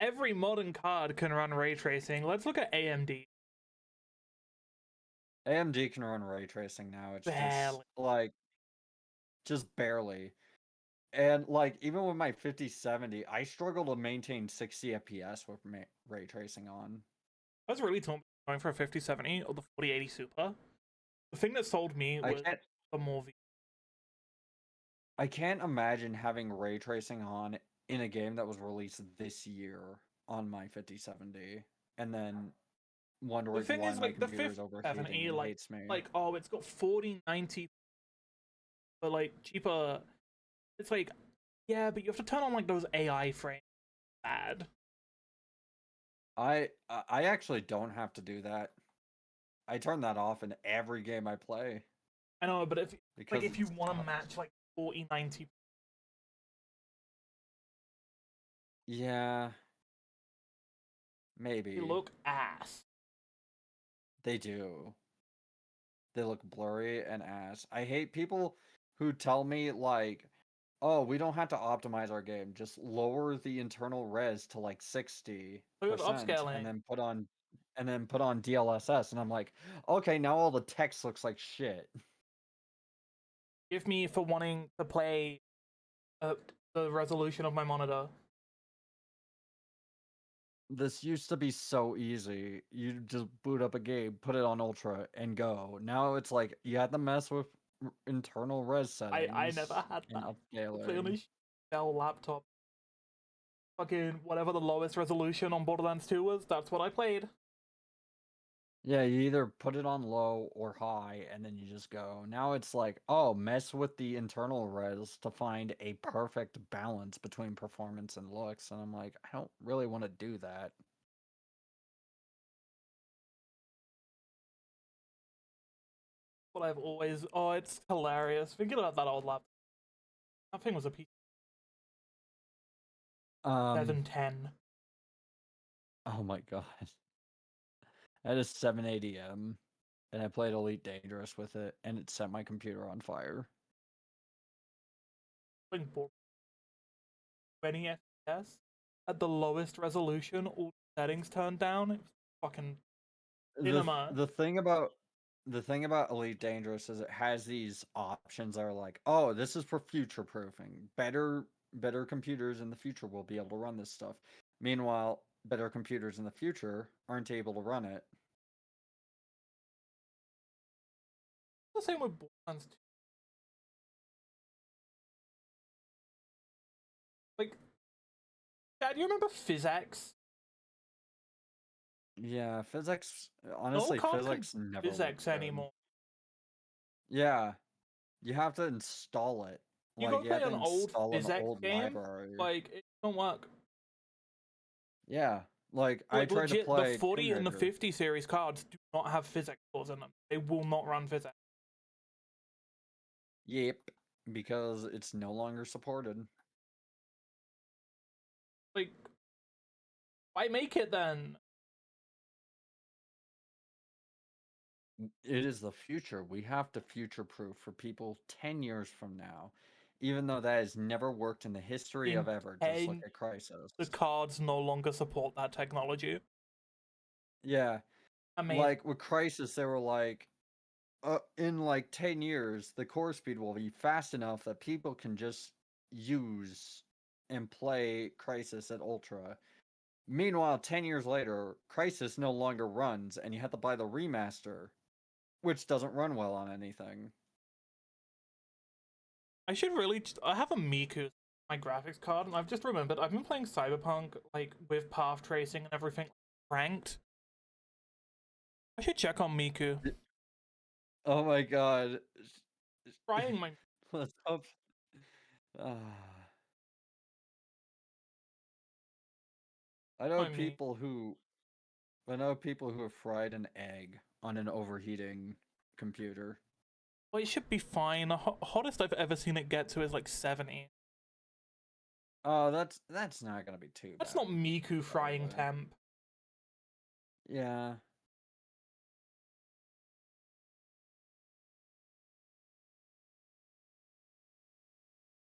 every modern card can run ray tracing. Let's look at AMD. AMD can run ray tracing now. It's just, Barely. like, just barely. And like even with my 5070, I struggle to maintain 60 FPS with ray tracing on. I was really torn going for a 5070 or the 4080 Super. The thing that sold me I was can't the more. I can't imagine having ray tracing on in a game that was released this year on my 5070 and then The wondering thing why is, my like the computer is overheating 5070, and hates me. like oh, it's got 4090, but like cheaper. It's like, yeah, but you have to turn on like those AI frames. Bad. I actually don't have to do that. I turn that off in every game I play I know, but because if you it's want to tough. match like 4090, Yeah, they maybe. look ass. They do. They look blurry and ass. I hate people who tell me like, "Oh, we don't have to optimize our game. Just lower the internal res to like Look at the 60% upscaling. and then put on DLSS." And I'm like, "Okay, now all the text looks like shit." Give me for wanting to play the resolution of my monitor. This used to be so easy. You just boot up a game, put it on ultra, and go. Now it's like you have to mess with internal res I settings never had and that. I play on upscaling. a Dell laptop. Fucking whatever the lowest resolution on Borderlands 2 was, that's what I played. Yeah, you either put it on low or high, and then you just go. Now it's like, oh, mess with the internal res to find a perfect balance between performance and looks. And I'm like, I don't really want to do that. But I've always. Oh, it's hilarious. Thinking about that old laptop. That thing was a piece. Um, 710. oh my god. I had a 780M, and I played Elite Dangerous with it, and it set my computer on fire. Playing 20 FPS at the lowest resolution, all settings turned down. It was fucking cinema. The thing about Elite Dangerous is it has these options that are like, oh, this is for future proofing. Better computers in the future will be able to run this stuff. Meanwhile, better computers in the future aren't able to run it. The same with Borderlands 2. Like, Dad, you remember PhysX? Yeah, physics. No Honestly, card can physics never PhysX looked good. anymore. Yeah, you have to install it. You Like go you play have to an old install an PhysX old game, library. like, it don't work. Yeah, like I Like, tried to legit, the play 40 Tomb and the Raider. 50 series cards do not have PhysX cores in them. They will not run PhysX. Yep, because it's no longer supported. Like, why make it then? It is the future. We have to future proof for people 10 years from now, even though that has never worked in the history In of ever. Just look 10, at Crisis. the cards no longer support that technology. Yeah, Amazing. like with Crisis, they were like, in like 10 years, the core speed will be fast enough that people can just use and play Crisis at Ultra. Meanwhile, 10 years later, Crisis no longer runs, and you have to buy the remaster, which doesn't run well on anything. I should really. I have a Miku, my graphics card, and I've just remembered I've been playing Cyberpunk like with path tracing and everything ranked. I should check on Miku. Oh my god. Trying my Let's hope. Ah. I know my me. people who I know people who have fried an egg on an overheating computer. Well, it should be fine. The hottest I've ever seen it get to is like 70. Oh, that's not gonna be too That's bad, not Miku frying probably. temp. Yeah.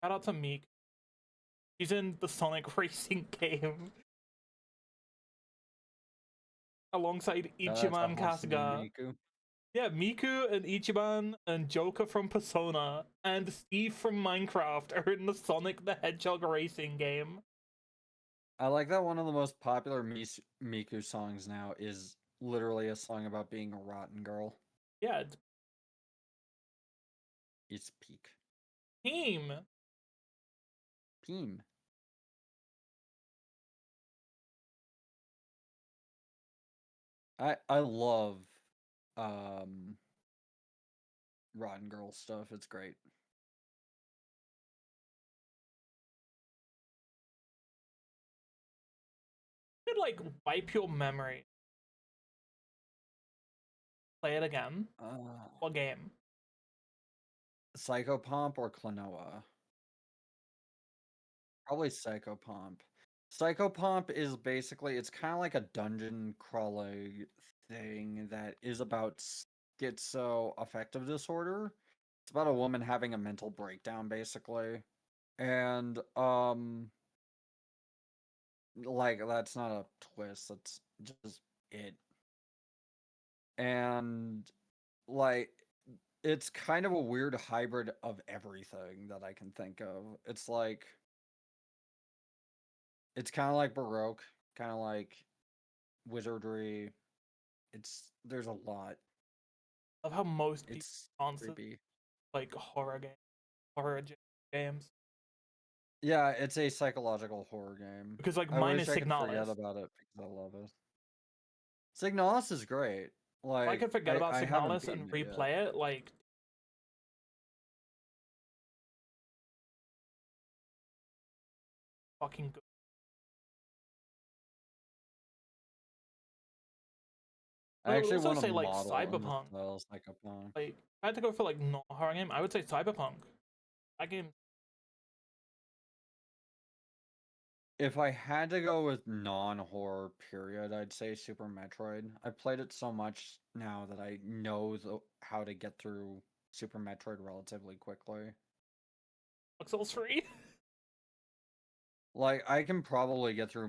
Shout out to Miku. She's in the Sonic Racing game alongside Shout out to Ichiban Hatsune Kasuga. Miku. Yeah, Miku and Ichiban and Joker from Persona and Steve from Minecraft are in the Sonic the Hedgehog racing game. I like that one of the most popular Miku songs now is literally a song about being a rotten girl. Yeah, it's It's peak. team. Peem. I love um rotten girl stuff. It's great. You could like wipe your memory. Play it again. What game? Psychopomp or Klonoa? Probably Psychopomp. Psychopomp is basically it's kind of like a dungeon crawling thing that is about schizoaffective disorder. It's about a woman having a mental breakdown basically. And like that's not a twist, that's just it. And like it's kind of a weird hybrid of everything that I can think of. It's kind of like Baroque, kind of like wizardry. There's a lot. I love how most people It's answer creepy. like games Yeah, it's a psychological horror game. because like I mine wish is I could forget Signalis. about it because I love it. Signalis is great. If I Like could forget about I haven't Signalis beaten and it yet. replay it, like fucking good. I I would actually also want to say like model in the Cyberpunk. style Psychopunk. Like if I had to go for like not a horror game, I would say Cyberpunk. That game. If I had to go with non-horror period, I'd say Super Metroid. I played it so much now that I know how to get through Super Metroid relatively quickly. Dark Souls 3. Like I can probably get through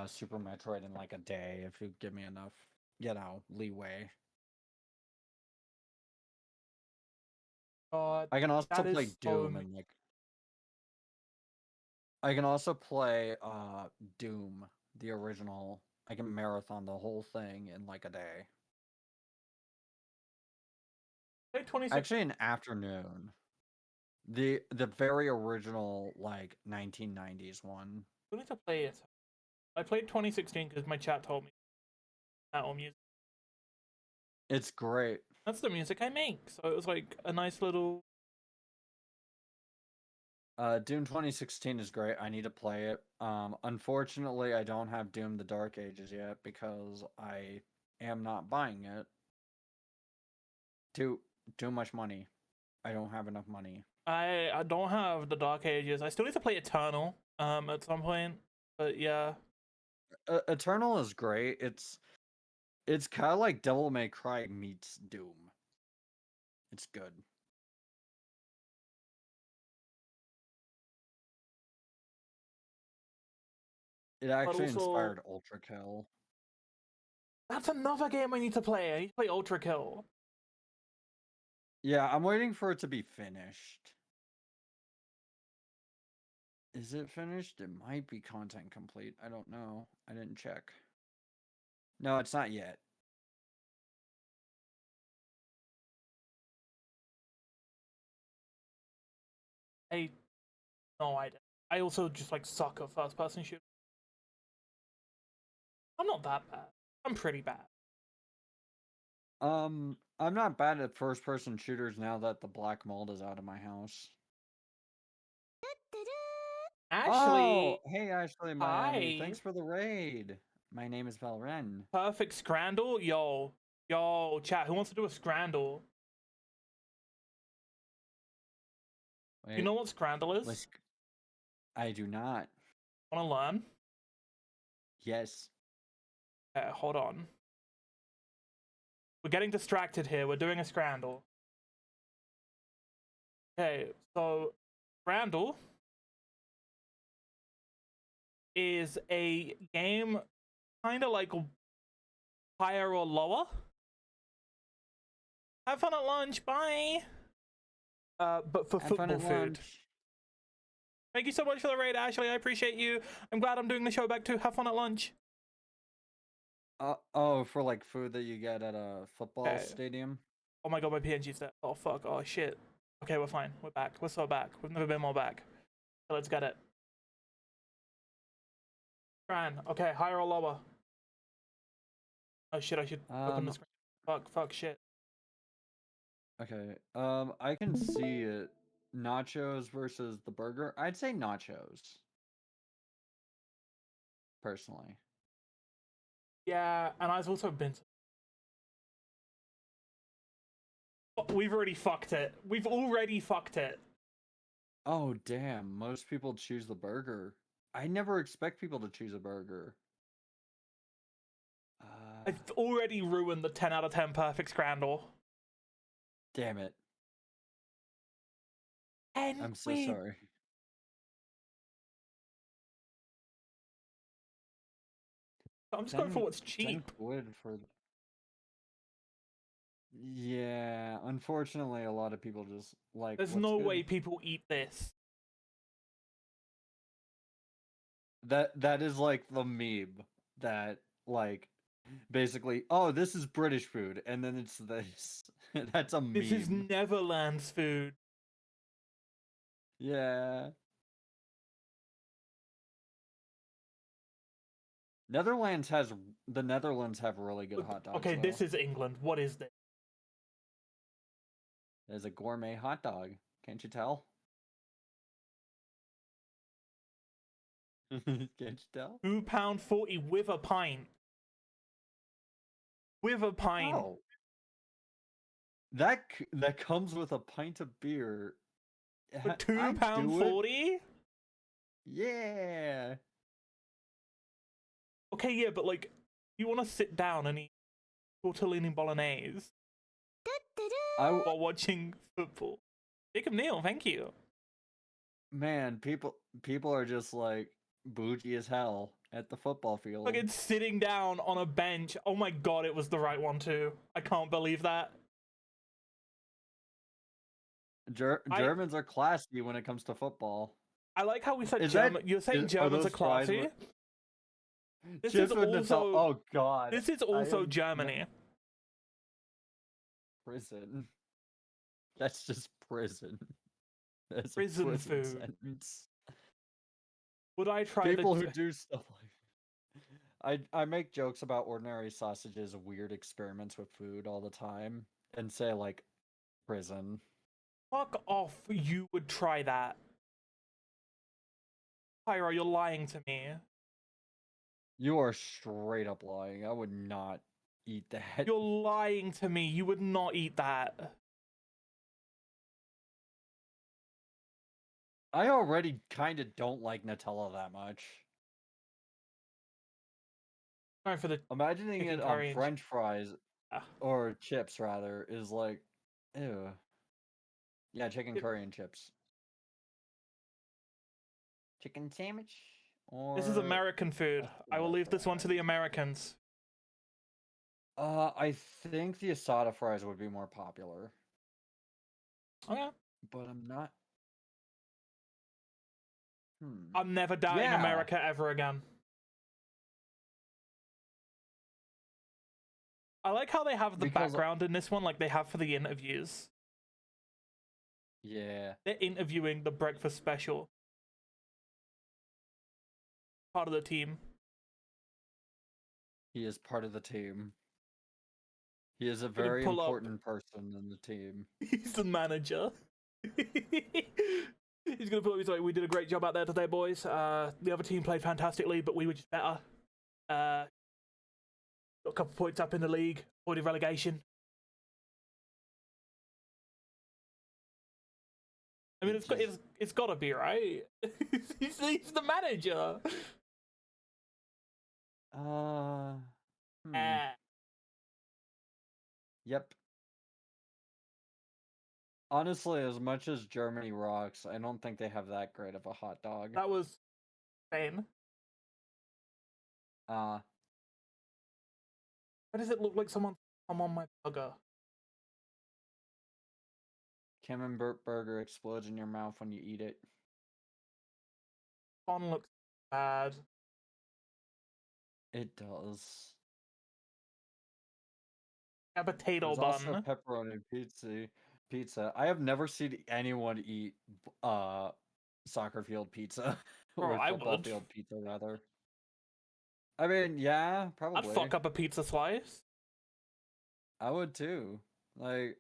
Super Metroid in like a day if you give me enough, leeway. God, I can also that play is so. Doom and like I can also play Doom, the original. I can marathon the whole thing in like a day. Play 26. Actually an afternoon. The very original like 1990s one. We need to play it. I played 2016 because my chat told me that or music. It's great. That's the music I make, so it was like a nice little. Doom 2016 is great. I need to play it. Unfortunately, I don't have Doom the Dark Ages yet because I am not buying it. Too much money. I don't have enough money. I don't have the Dark Ages. I still need to play Eternal at some point, but yeah. Eternal is great. It's kind of like Devil May Cry meets Doom. It's good. It But actually also, inspired Ultra Kill. that's another game I need to play. I need to play Ultra Kill. Yeah, I'm waiting for it to be finished. Is it finished? It might be content complete. I don't know. I didn't check. No, it's not yet. I no, I didn't. I also just like suck at first person shoot. I'm not that bad. I'm pretty bad. I'm not bad at first person shooters now that the black mold is out of my house. Oh, Ashley, hey Ashley Miami. hi. Thanks for the raid. My name is Valren. Perfect Scrandle? Yo, chat, who wants to do a Scrandle? You Wait, know what Scrandle is? let's I do not. Wanna learn? Yes. Okay, hold on. We're getting distracted here. We're doing a Scrandle. Okay, so Scrandle is a game kind of like higher or lower. Have fun at lunch. Bye. But for Have fun football at food. lunch. Thank you so much for the raid, Ashley. I appreciate you. I'm glad I'm doing the show back too. Have fun at lunch. Oh, for like food that you get at a football Okay. stadium? Oh my god, my PNG's there. Oh fuck. Oh shit. Okay, we're fine. We're back. We're so back. We've never been more back. So let's get it. Fran. Okay, higher or lower? Oh shit, I should open the screen. Fuck, shit. Okay. I can see it. Nachos versus the burger. I'd say nachos. Personally. Yeah, and I've also been. We've already fucked it. We've already fucked it. Oh, damn. Most people choose the burger. I never expect people to choose a burger. I've already ruined the 10 out of 10 perfect scramble. Damn it. And I'm so we. sorry. I'm just going for 10, what's 10 cheap. quid for Yeah, unfortunately, a lot of people just like There's what's no good. way people eat this. That is like the meme that like basically, oh, this is British food, and then it's this. That's a This is meme. Netherlands food. Yeah. The Netherlands have really good hot dogs Okay, this though. is England. What is this? There's a gourmet hot dog. Can't you tell? Can't you tell? £2.40 with a pint. With a pint. Oh, that comes with a pint of beer. For two I'd pound do it. 40? Yeah. Okay, yeah, but like, you want to sit down and eat tortellini bolognese while watching football. Jacob Neal, thank you. Man, people are just like bougie as hell at the football field. Like, it's sitting down on a bench. Oh my god, it was the right one too. I can't believe that. Germans are classy when it comes to football. I like how we said Is German. You're saying are Germans are those fries classy? This is chips with Nutella? also Oh god. this is I also am Germany. prison. That's just prison. That's a Prison prison food. sentence. Would I try People the who do stuff I make jokes about ordinary sausages, weird experiments with food all the time, and say like prison. fuck off? You would try that. Pyro, you're lying to me. You are straight up lying. I would not eat that. You're lying to me. You would not eat that. I already kind of don't like Nutella that much. Sorry for the Imagining chicken it on curry and French fries ah. or chips rather is like, ew. Yeah, chicken curry and chips. Chicken sandwich This is or American food. I will leave this one to the Americans. I think the asada fries would be more popular. Okay. But I'm not. I'm never doubting Yeah, America ever again. I like how they have the because background in this one, like they have for the interviews. yeah, They're interviewing the breakfast special. Part of the team. he is part of the team. He is a Gonna very pull up. important person in the team. He's the manager. He's gonna pull up. He's like, "We did a great job out there today, boys. The other team played fantastically, but we were just better. Got a couple points up in the league. Avoided relegation. I mean, it's got to be right. he's the manager. Uh, hmm. Yep. Honestly, as much as Germany rocks, I don't think they have that great of a hot dog. That was Spain. Uh, Why does it look like someone come on my burger? Camembert burger explodes in your mouth when you eat it. Fun looks bad. It does. A potato There's bun. also pepperoni pizza. I have never seen anyone eat soccer field pizza Bro, or I football would. field pizza rather. I mean, yeah, I'd probably. fuck up a pizza slice. I would too. Like,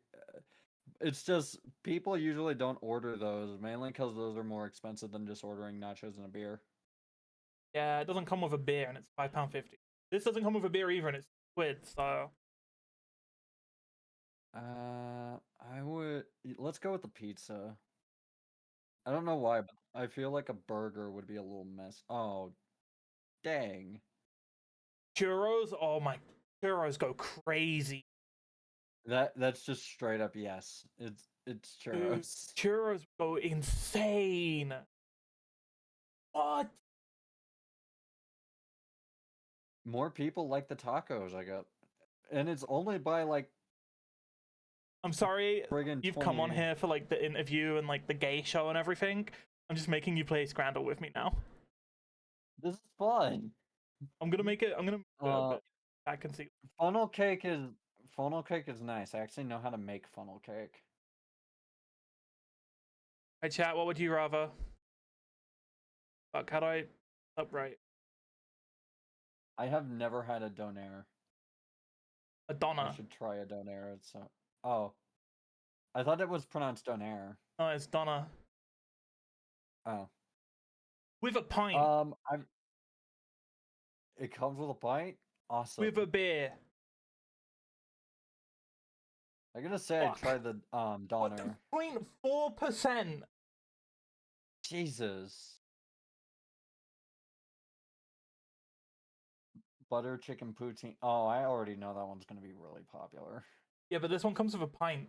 it's just people usually don't order those mainly because those are more expensive than just ordering nachos and a beer. Yeah, it doesn't come with a beer and it's £5.50. This doesn't come with a beer either and it's quid, so. I would. Let's go with the pizza. I don't know why, but I feel like a burger would be a little mess. Oh, dang. Churros? Oh my. Churros go crazy. That's just straight up yes. It's Dude, churros. churros go insane. What? More people like the tacos I got. And it's only by like I'm sorry friggin' you've come on 20. here for like the interview and like the gay show and everything. I'm just making you play Scrandle with me now. This is fun. I'm gonna make it. I'm gonna. Uh, I can see. funnel cake is nice. I actually know how to make funnel cake. Hey chat, what would you rather? Fuck, how do I upright? I have never had a donair. A I Donna. should try a donair. So, oh, I thought it was pronounced donair. Oh, it's Donna. Oh, With a pint. I'm. It comes with a pint. Awesome. With a beer. I'm gonna say I Fuck. tried the What, donair. 0.4%. Jesus. Butter chicken poutine. Oh, I already know that one's gonna be really popular. Yeah, but this one comes with a pint.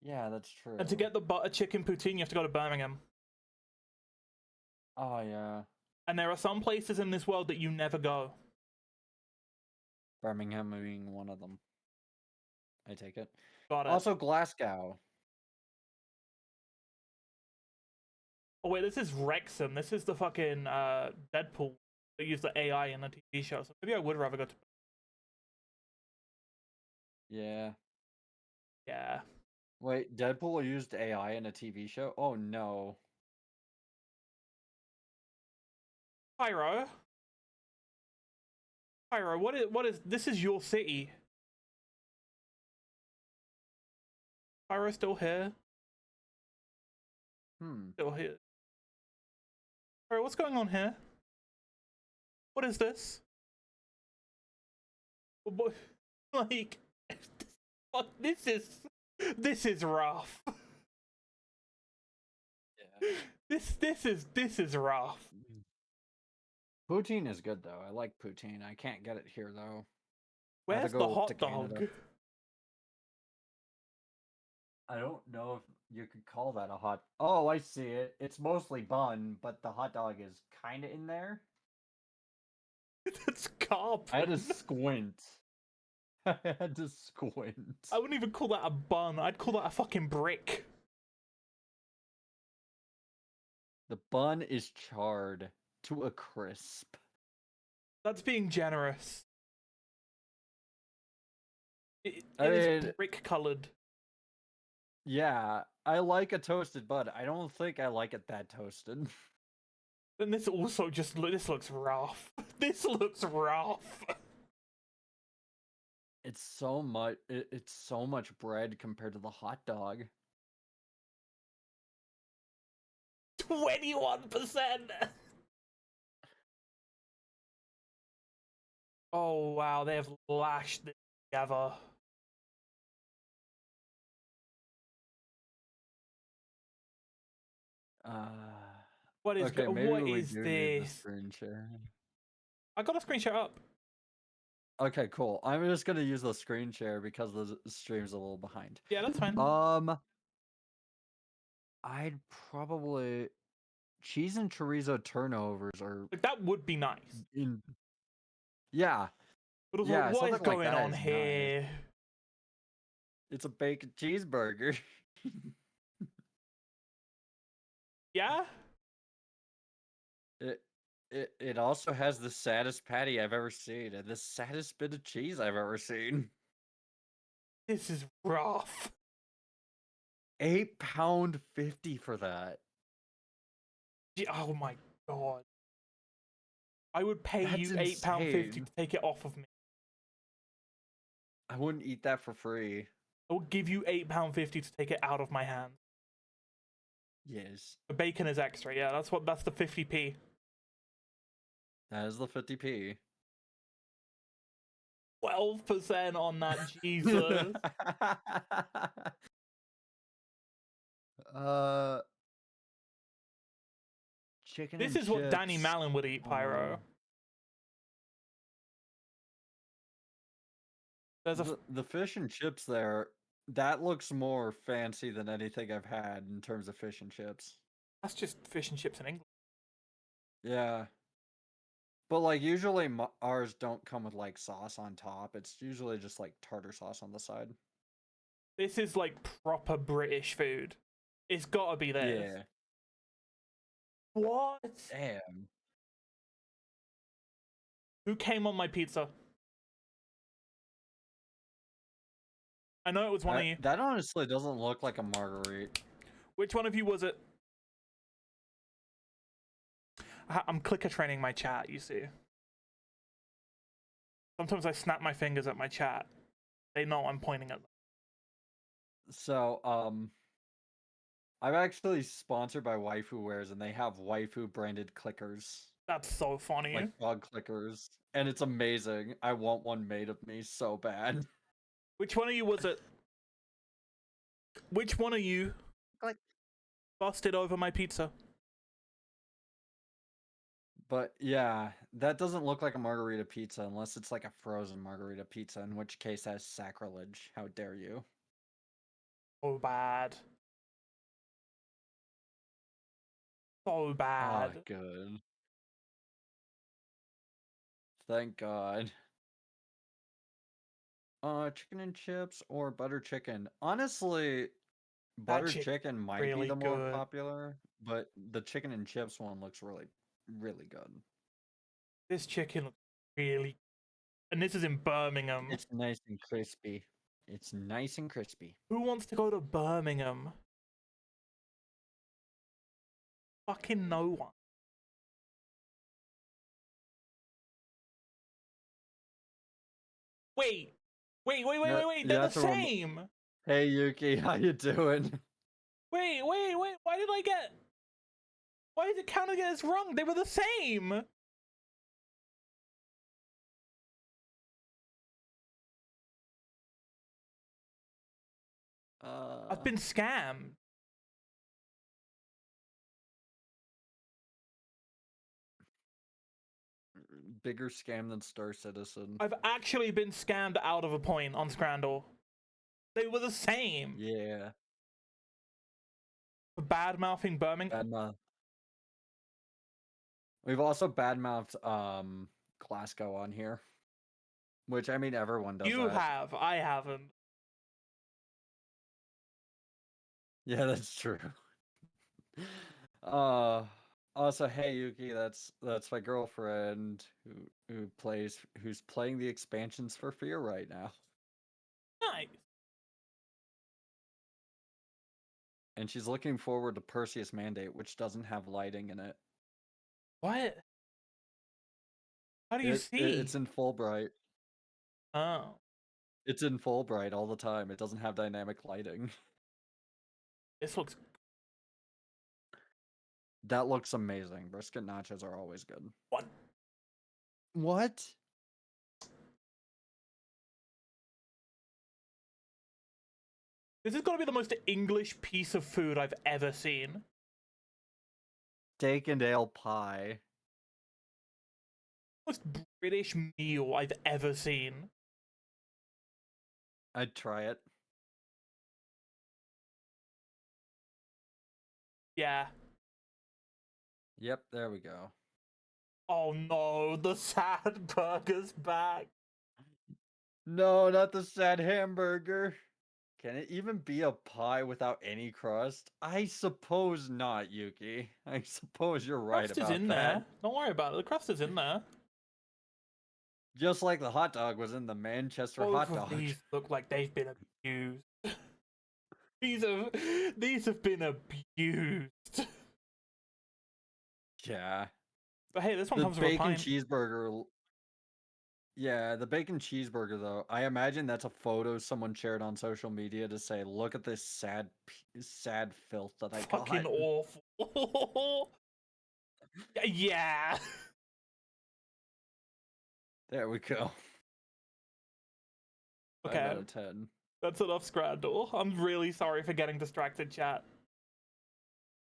Yeah, that's true. And to get the butter chicken poutine, you have to go to Birmingham. Oh yeah, And there are some places in this world that you never go. Birmingham being one of them. I take it. Got it. Also, Glasgow. Oh wait, this is Wrexham. This is the fucking Deadpool that used the AI in the TV show. So maybe I would rather go to. Yeah. Yeah. Wait, Deadpool used AI in a TV show? Oh no. Pyro. Pyro, what is this is your city. Pyro still here? Still here. Pyro, what's going on here? What is this? Like fuck, this is rough. Yeah. This is rough. Poutine is good though. I like poutine. I can't get it here though. Where's the hot dog? I don't know if you could call that a hot. Oh, I see it. It's mostly bun, but the hot dog is kind of in there. That's carbon. I had to squint. I had to squint. I wouldn't even call that a bun. I'd call that a fucking brick. The bun is charred to a crisp. That's being generous. It I is mean, brick colored. yeah, I like a toasted bun. I don't think I like it that toasted. And this also just this looks rough. This looks rough. It's so much. It's so much bread compared to the hot dog. 21%. Oh wow, they have lashed this together. What is okay, maybe what we is do need the this? screen share. I got a screenshot up. Okay, cool. I'm just gonna use the screen share because the stream's a little behind. Yeah, that's fine. I'd probably cheese and chorizo turnovers are Like, that would be nice. in. Yeah, But also, yeah, what something is like going that on is here? nice. It's a bacon cheeseburger. Yeah? It also has the saddest patty I've ever seen and the saddest bit of cheese I've ever seen. This is rough. £8.50 for that. Oh my god. I would pay That's you £8.50 insane. to take it off of me. I wouldn't eat that for free. I would give you £8.50 to take it out of my hand. Yes. The bacon is extra, yeah, that's the 50p. That is the 50p. 12% on that, Jesus. Chicken This and is what Danny chips. Mallon would eat, Pyro. There's the fish and chips there, that looks more fancy than anything I've had in terms of fish and chips. That's just fish and chips in England. Yeah. But like usually ours don't come with like sauce on top. It's usually just like tartar sauce on the side. This is like proper British food. It's gotta be this. Yeah. What? Damn. Who came on my pizza? I know it was one of you. That honestly doesn't look like a marguerite. Which one of you was it? I'm clicker training my chat, you see. Sometimes I snap my fingers at my chat. They know I'm pointing at them. So, I'm actually sponsored by Waifu Wares, and they have Waifu branded clickers. That's so funny. Like dog clickers. And it's amazing. I want one made of me so bad. Which one of you was it? Which one of you Like, busted over my pizza? but yeah, that doesn't look like a margarita pizza unless it's like a frozen margarita pizza, in which case that's sacrilege. How dare you? So bad. So Ah, bad. good. Thank God. Chicken and chips or butter chicken? Honestly, butter chicken might be really the more good. popular, but the chicken and chips one looks really, really good. This chicken looks really... And this is in Birmingham. It's nice and crispy. It's nice and crispy. Who wants to go to Birmingham? Fucking no one. Wait. They're the That's a same. Hey Yuki, how you doing? Wait. Why did I get... Why is it counting as wrong? They were the same. I've been scammed. Bigger scam than Star Citizen. I've actually been scammed out of a point on Scrandle. They were the same. Yeah. Bad mouthing Birmingham. Badmouth. We've also badmouthed Glasgow on here. Which I mean everyone does You that. have, I haven't. Yeah, that's true. Also, hey Yuki, that's my girlfriend who's playing the expansions for Fear right now. Nice. And she's looking forward to Perseus Mandate, which doesn't have lighting in it. What? How do you see? It's in Fulbright. Oh. It's in Fulbright all the time. It doesn't have dynamic lighting. This looks... That looks amazing. Brisket nachos are always good. What? What? This is gonna be the most English piece of food I've ever seen. Steak and ale pie. Most British meal I've ever seen. I'd try it. Yeah. Yep, there we go. Oh no, the sad burger's back. No, not the sad hamburger. Can it even be a pie without any crust? I suppose not, Yuki. I suppose you're right Crust is about in that. there. Don't worry about it. The crust is in there. Just like the hot dog was in the Manchester hot Both of dog. these look like they've been abused. These have been abused. Yeah. But hey, this one The comes with a bacon pint. cheeseburger. Yeah, the bacon cheeseburger though. I imagine that's a photo someone shared on social media to say, "Look at this sad filth that I got." Fucking awful. Yeah. There we go. 5 Okay. out of 10. That's enough Scrandle. I'm really sorry for getting distracted, chat.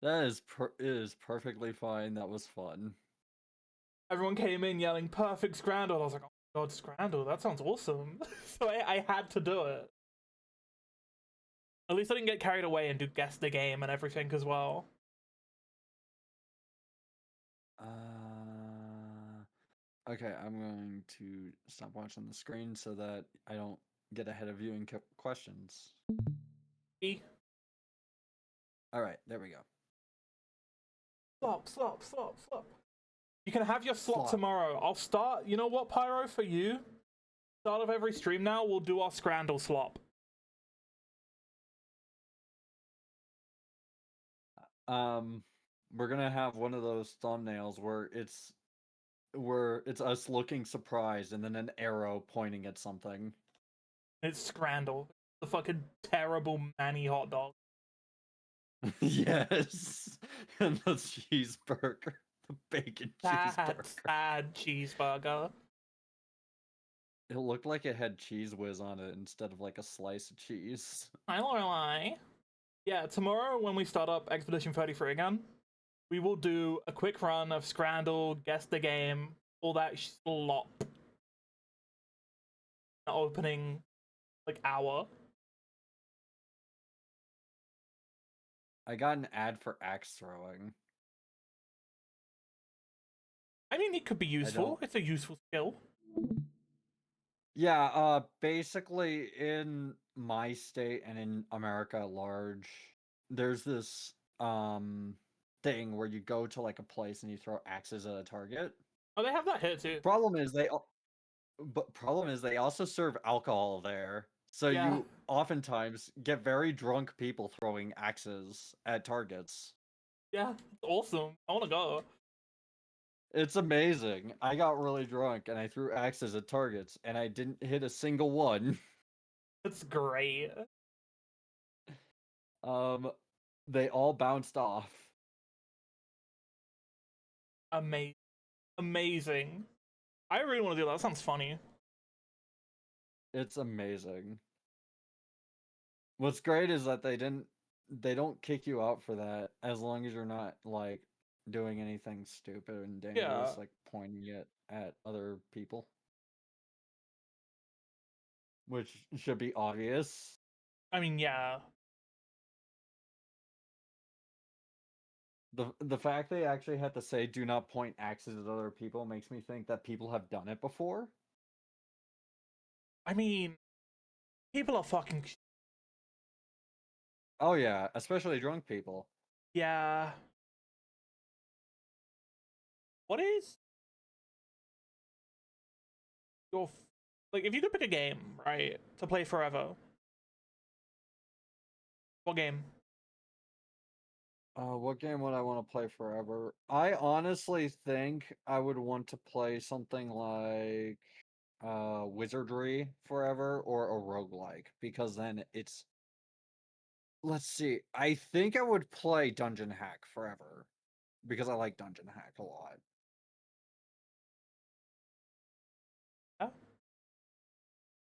That is it is perfectly fine. That was fun. Everyone came in yelling perfect Scrandle. I was like, oh my god, Scrandle, that sounds awesome. So I had to do it. At least I didn't get carried away and do guess the game and everything as well. Okay, I'm going to stop watching the screen so that I don't get ahead of you in questions. E. All right, there we go. Slop, slop, slop, slop. You can have your slot Slop. tomorrow. I'll start. You know what, Pyro? For you, start of every stream now, we'll do our Scrandle slop. We're gonna have one of those thumbnails where it's us looking surprised and then an arrow pointing at something. It's Scrandle, the fucking terrible Manny hot dog. Yes, and the cheeseburger, the bacon cheeseburger. Sad cheeseburger. It looked like it had cheese whiz on it instead of like a slice of cheese. Hi, Lorelai. Yeah, tomorrow when we start up Expedition 33 again, we will do a quick run of Scrandle, guess the game, all that slop. The opening, like, hour. I got an ad for axe throwing. I mean, it could be useful. It's a useful skill. Yeah, basically in my state and in America at large, there's this thing where you go to like a place and you throw axes at a target. Oh, they have that here too. Problem is they also serve alcohol there. So Yeah. you oftentimes get very drunk people throwing axes at targets. Yeah, it's awesome. I want to go. It's amazing. I got really drunk and I threw axes at targets and I didn't hit a single one. It's great. They all bounced off. Amazing. I really want to do that. That sounds funny. It's amazing. What's great is that they don't kick you out for that as long as you're not like doing anything stupid and dangerous, Yeah. like pointing it at other people. Which should be obvious. I mean, yeah. The fact they actually had to say do not point axes at other people makes me think that people have done it before. I mean, people are fucking. Oh yeah, especially drunk people. Yeah. What is your like? If you could pick a game, right, to play forever, what game? What game would I want to play forever? I honestly think I would want to play something like Wizardry forever or a roguelike because then it's let's see. I think I would play Dungeon Hack forever because I like Dungeon Hack a lot. Yeah.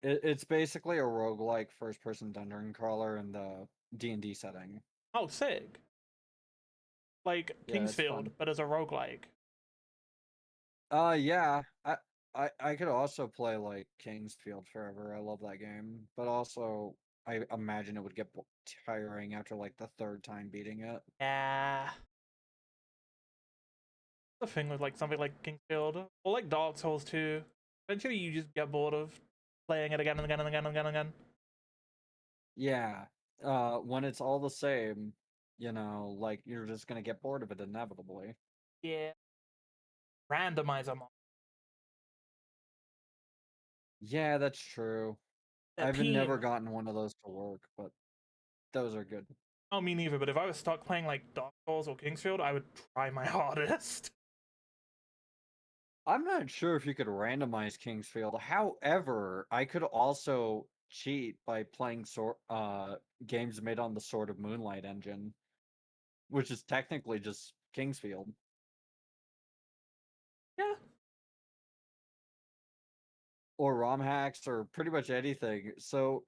It's basically a roguelike first-person dungeon crawler in the D&D setting. Oh, sick. Like Yeah, it's Kingsfield, fun. but as a roguelike. Yeah. I could also play like Kingsfield forever. I love that game, but also I imagine it would get tiring after like the third time beating it. Yeah. The thing with like something like Kingsfield or like Dark Souls 2. Eventually, you just get bored of playing it again and again and again and again and again. Yeah. When it's all the same, you know, like you're just gonna get bored of it inevitably. Yeah. Randomizer mod. Yeah, that's true. The I've never team. gotten one of those to work, but those are good. Oh, me neither. But if I was stuck playing like Dark Souls or Kingsfield, I would try my hardest. I'm not sure if you could randomize Kingsfield. However, I could also cheat by playing games made on the Sword of Moonlight engine, which is technically just Kingsfield. Yeah. Or ROM hacks or pretty much anything. So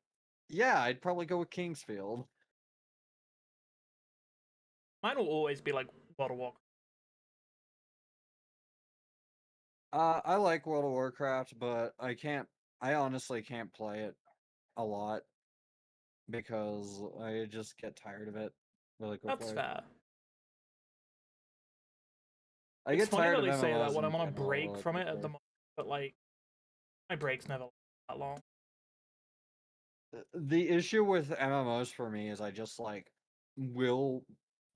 yeah, I'd probably go with Kingsfield. Mine will always be like World of Warcraft. I like World of Warcraft, but I honestly can't play it a lot because I just get tired of it really That's quickly. fair. I It's get funny tired that of they say that MMOs when in I'm on a general break really from it at the quickly. moment. but like my breaks never last that long. The issue with MMOs for me is I just like will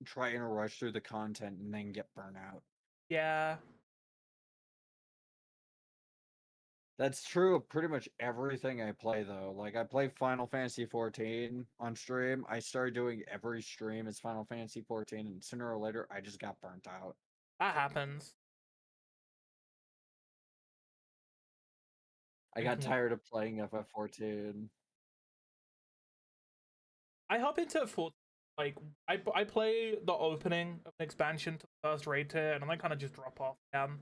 try and rush through the content and then get burnt out. Yeah. That's true of pretty much everything I play though. Like I play Final Fantasy 14 on stream. I started doing every stream as Final Fantasy 14 and sooner or later I just got burnt out. That happens. I got tired of playing FF14. I hop into full like I play the opening of an expansion to the first raid tier, and then I kind of just drop off again.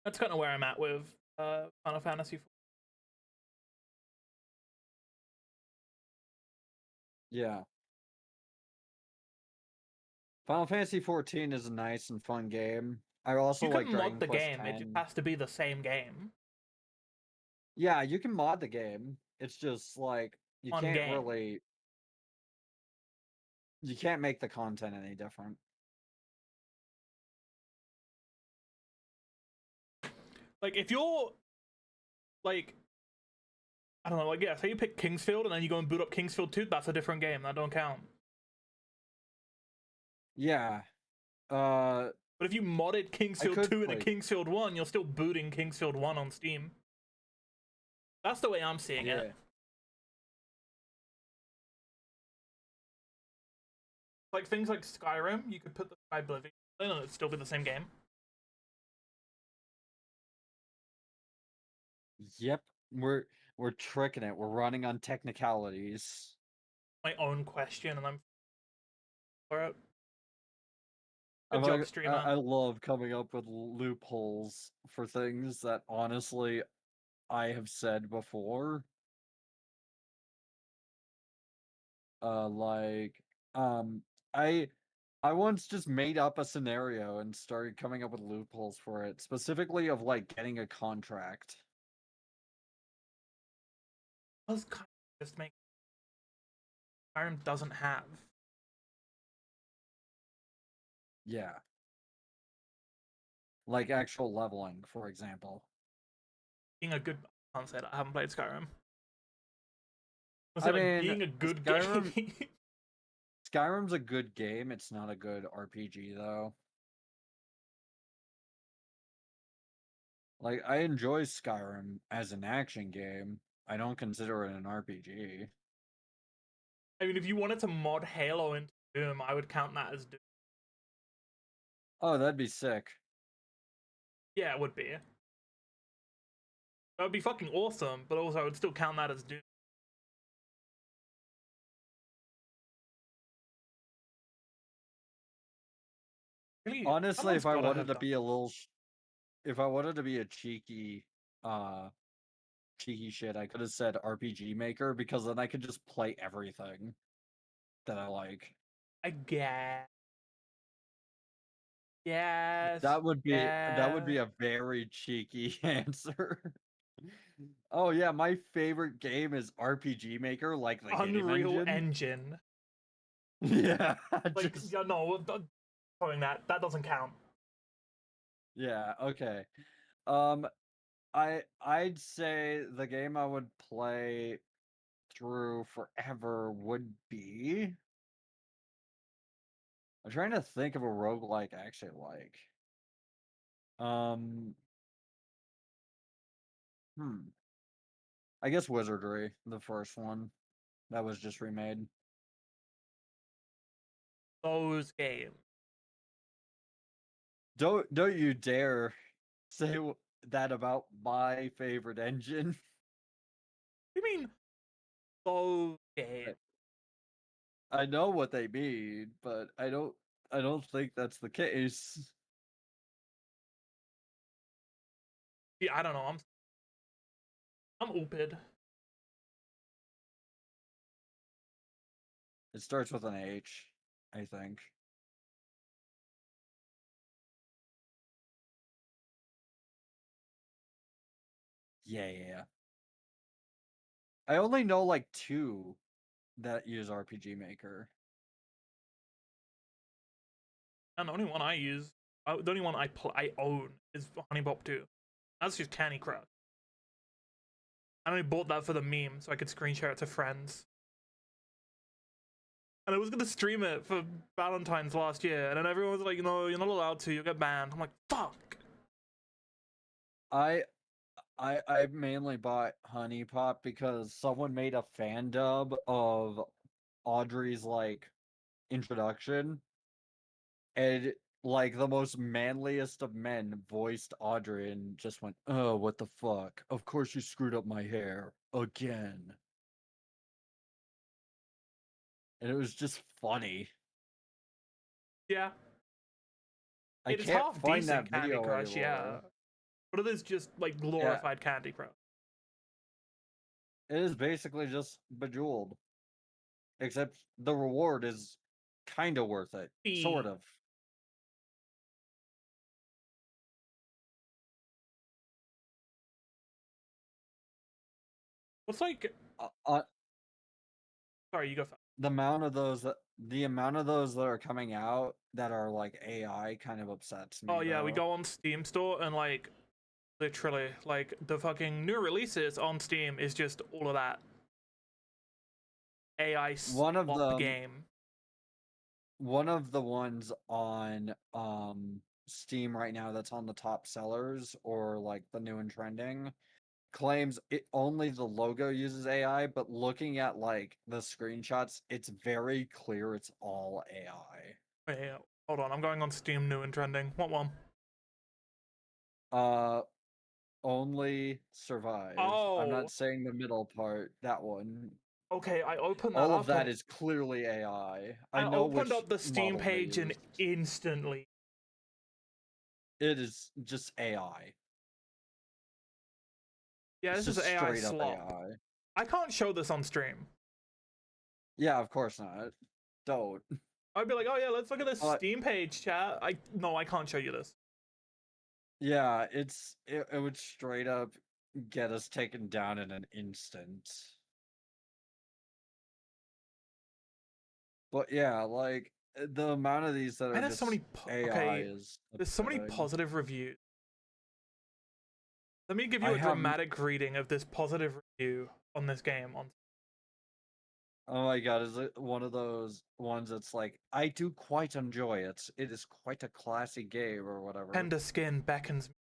That's kind of where I'm at with Final Fantasy. Yeah. Final Fantasy 14 is a nice and fun game. I also You like can mod Dragon the Quest game; it just 10. has to be the same game Yeah, you can mod the game. It's just like you on can't game. really you can't make the content any different. Like if you're like I don't know, like yeah, say you pick Kingsfield and then you go and boot up Kingsfield 2, that's a different game. That don't count. Yeah. But if you modded I Kingsfield could 2 into play. Kingsfield 1, you're still booting Kingsfield 1 on Steam. That's the way I'm seeing it. Yeah. Like things like Skyrim, you could put the Sky Oblivion in and it'd still be the same game. Yep. We're tricking it. We're running on technicalities. My own question, and I'm for it. Good I'm job, like, streamer. I love coming up with loopholes for things that honestly I have said before. Like, um, I I once just made up a scenario and started coming up with loopholes for it, specifically of like getting a contract. Does kind of just make Skyrim doesn't have Yeah, like actual leveling, for example. being a good. I can't say that I haven't played Skyrim. I I said like mean, being a good game. Skyrim's a good game. It's not a good RPG though. Like I enjoy Skyrim as an action game. I don't consider it an RPG. I mean, if you wanted to mod Halo into Doom, I would count that as Doom. Oh, that'd be sick. Yeah, it would be. That would be fucking awesome, but also I would still count that as Doom. Really, Honestly, someone's if I gotta wanted have to done. be a little if I wanted to be a uh cheeky shit, I could have said RPG Maker because then I could just play everything that I like. I guess. Yes. That would Yeah. be a very cheeky answer. Oh yeah, my favorite game is RPG Maker, like the game Unreal engine. Engine. Yeah, Like, just yeah, no, throwing that doesn't count. yeah, okay. I'd say the game I would play through forever would be I'm trying to think of a roguelike I actually like. Um, hmm. I guess Wizardry, the first one that was just remade. Those games. Don't you dare say that about my favorite engine. You mean those I, games? I know what they mean, but I don't think that's the case. Yeah, I don't know. I'm ooped. It starts with an H, I think. Yeah. I only know like two that use RPG Maker. And the only one I use, the only one I own is Honey Bop 2. That's just Candy Crush. I only bought that for the meme so I could screen share it to friends. And I was gonna stream it for Valentine's last year, and then everyone was like, "No, you're not allowed to. You'll get banned." I'm like, "Fuck." I I mainly bought Honey Pop because someone made a fan dub of Audrey's like introduction, and like the most manliest of men voiced Audrey and just went, "Oh, what the fuck? Of course you screwed up my hair again." And it was just funny. Yeah, I it's can't half find decent that Candy video Crush, yeah, anymore. but it is just like Yeah, glorified Candy Crush. it is basically just Bejeweled, except the reward is kind of worth it, sort E. of. What's like? Uh, uh, Sorry, you go first. the amount of those that are coming out that are like AI kind of upsets Oh me yeah, we though. go on Steam store and like literally like the fucking new releases on Steam is just all of that AI One of slop them, game. one of the ones on Steam right now that's on the top sellers or like the new and trending claims it only the logo uses AI, but looking at like the screenshots, it's very clear it's all AI. Wait, hold on, I'm going on Steam new and trending. What one? Uh only survive. I'm not Oh, saying the middle part, that one. okay. I opened that All of up that and is clearly AI. I I know opened which up the Steam model they page and used. instantly, It is just AI. yeah, It's this is just AI straight up slop. AI. I can't show this on stream. Yeah, of course not. Don't. I'd be like, oh yeah, let's look at this But Steam page, chat. No, I can't show you this. yeah, it would straight up get us taken down in an instant. But yeah, like the amount of these that And are there's so just many. AI Okay, is there's so many upsetting. positive reviews. Let me give I you a have dramatic reading of this positive review on this game on Oh my god, is it one of those ones that's like, I do quite enjoy it. It is quite a classy game or whatever. Tender Skin beckons me.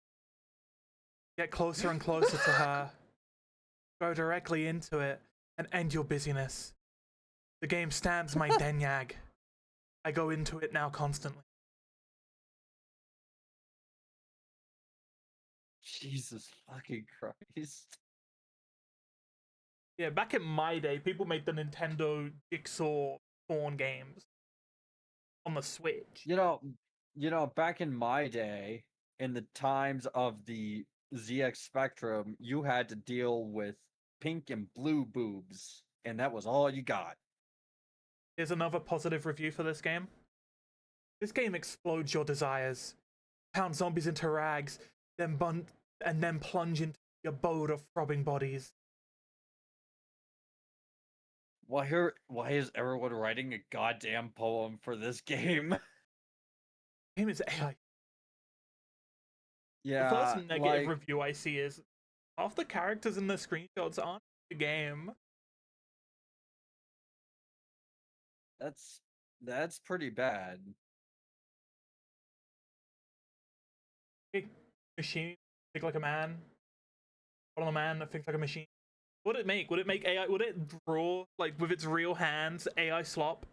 Get closer and closer to her. Go directly into it and end your busyness. The game stands my denyag. I go into it now constantly. Jesus fucking Christ. Yeah, back in my day, people made the Nintendo Jigsaw Spawn games on the Switch. You know, back in my day, in the times of the ZX Spectrum, you had to deal with pink and blue boobs, and that was all you got. Here's another positive review for this game. This game explodes your desires. Pound zombies into rags, and then plunge into the abode of throbbing bodies. Why is everyone writing a goddamn poem for this game? Game is AI. The first Yeah, negative like review I see is half the characters in the screenshots aren't in the game. that's that's pretty bad. Big machine, think like a man. Put on a man that thinks like a machine. What would it make? Would it make AI? Would it draw like with its real hands AI slop?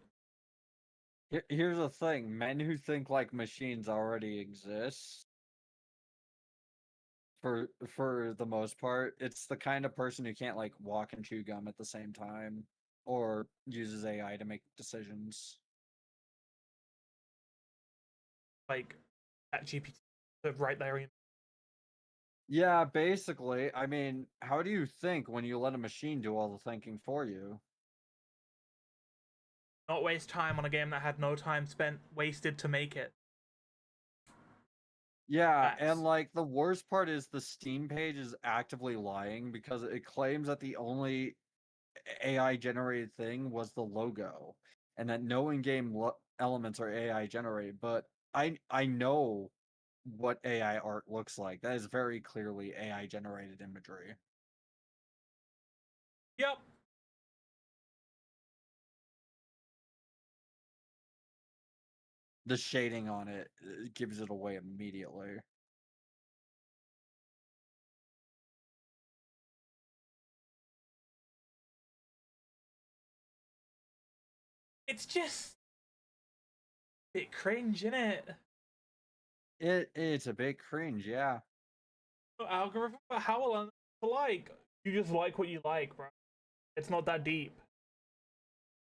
Here's the thing, men who think like machines already exist for the most part. It's the kind of person who can't like walk and chew gum at the same time or uses AI to make decisions. Like that GPT right there. Yeah, basically. I mean, how do you think when you let a machine do all the thinking for you? Not waste time on a game that had no time spent wasted to make it. Yeah, and Facts. like the worst part is the Steam page is actively lying because it claims that the only AI generated thing was the logo and that no in-game elements are AI generated, but I know what AI art looks like. That is very clearly AI generated imagery. Yep. The shading on it gives it away immediately. It's just a bit cringe, isn't it? It's a bit cringe, yeah. Algorithm, but how will I like? You just like what you like, bro. It's not that deep.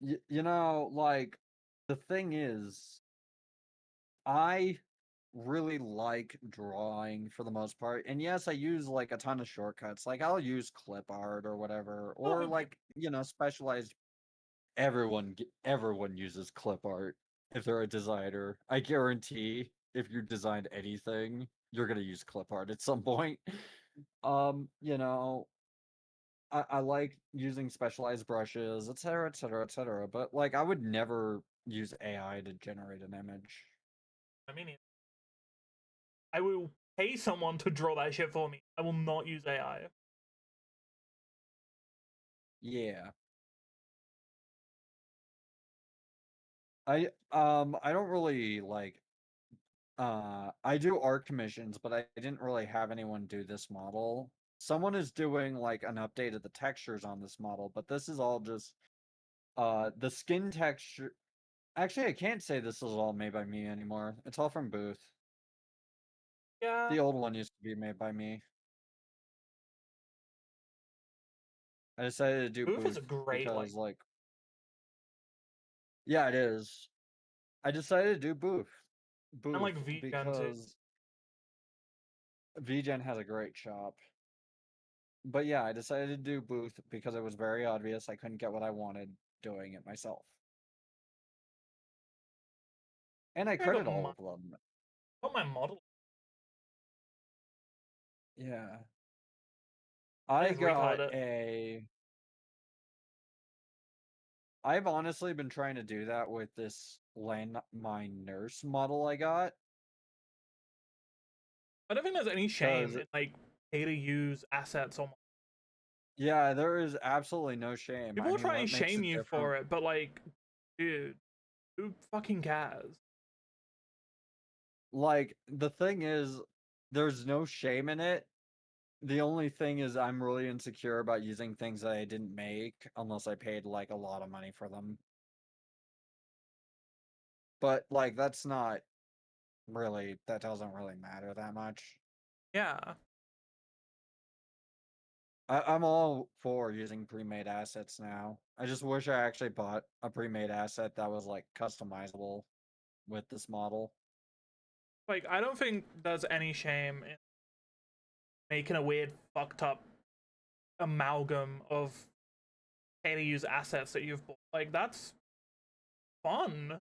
You know, like, the thing is, I really like drawing for the most part. And yes, I use like a ton of shortcuts. Like I'll use clip art or whatever, or Okay. like, specialized. Everyone uses clip art if they're a designer. I guarantee if you designed anything, you're gonna use clip art at some point. You know, I like using specialized brushes, etc., etc., etc. But like, I would never use AI to generate an image. I mean, I will pay someone to draw that shit for me. I will not use AI. Yeah. I don't really like I do art commissions, but I didn't really have anyone do this model. Someone is doing like an update of the textures on this model, but this is all just the skin texture. Actually, I can't say this is all made by me anymore. It's all from Booth. Yeah, The old one used to be made by me. I decided to do Booth is Booth a great like. because like yeah, it is. I decided to do And like Booth VGen too. because VGen has a great shop. But yeah, I decided to do Booth because it was very obvious I couldn't get what I wanted doing it myself. And I I got credit my all of them. model. Yeah. I I just recolored got it. a I've honestly been trying to do that with this landmine nurse model I got. I don't think there's any shame Cause in like pay to use assets on. yeah, there is absolutely no shame. People I will mean, try and what makes shame it you different? for it, but like, dude, who fucking cares? Like, the thing is, there's no shame in it. The only thing is I'm really insecure about using things that I didn't make unless I paid like a lot of money for them. But like that doesn't really matter that much. Yeah. I'm all for using pre-made assets now. I just wish I actually bought a pre-made asset that was like customizable with this model. Like, I don't think there's any shame in making a weird, fucked up amalgam of pay to use assets that you've bought. Like, that's fun.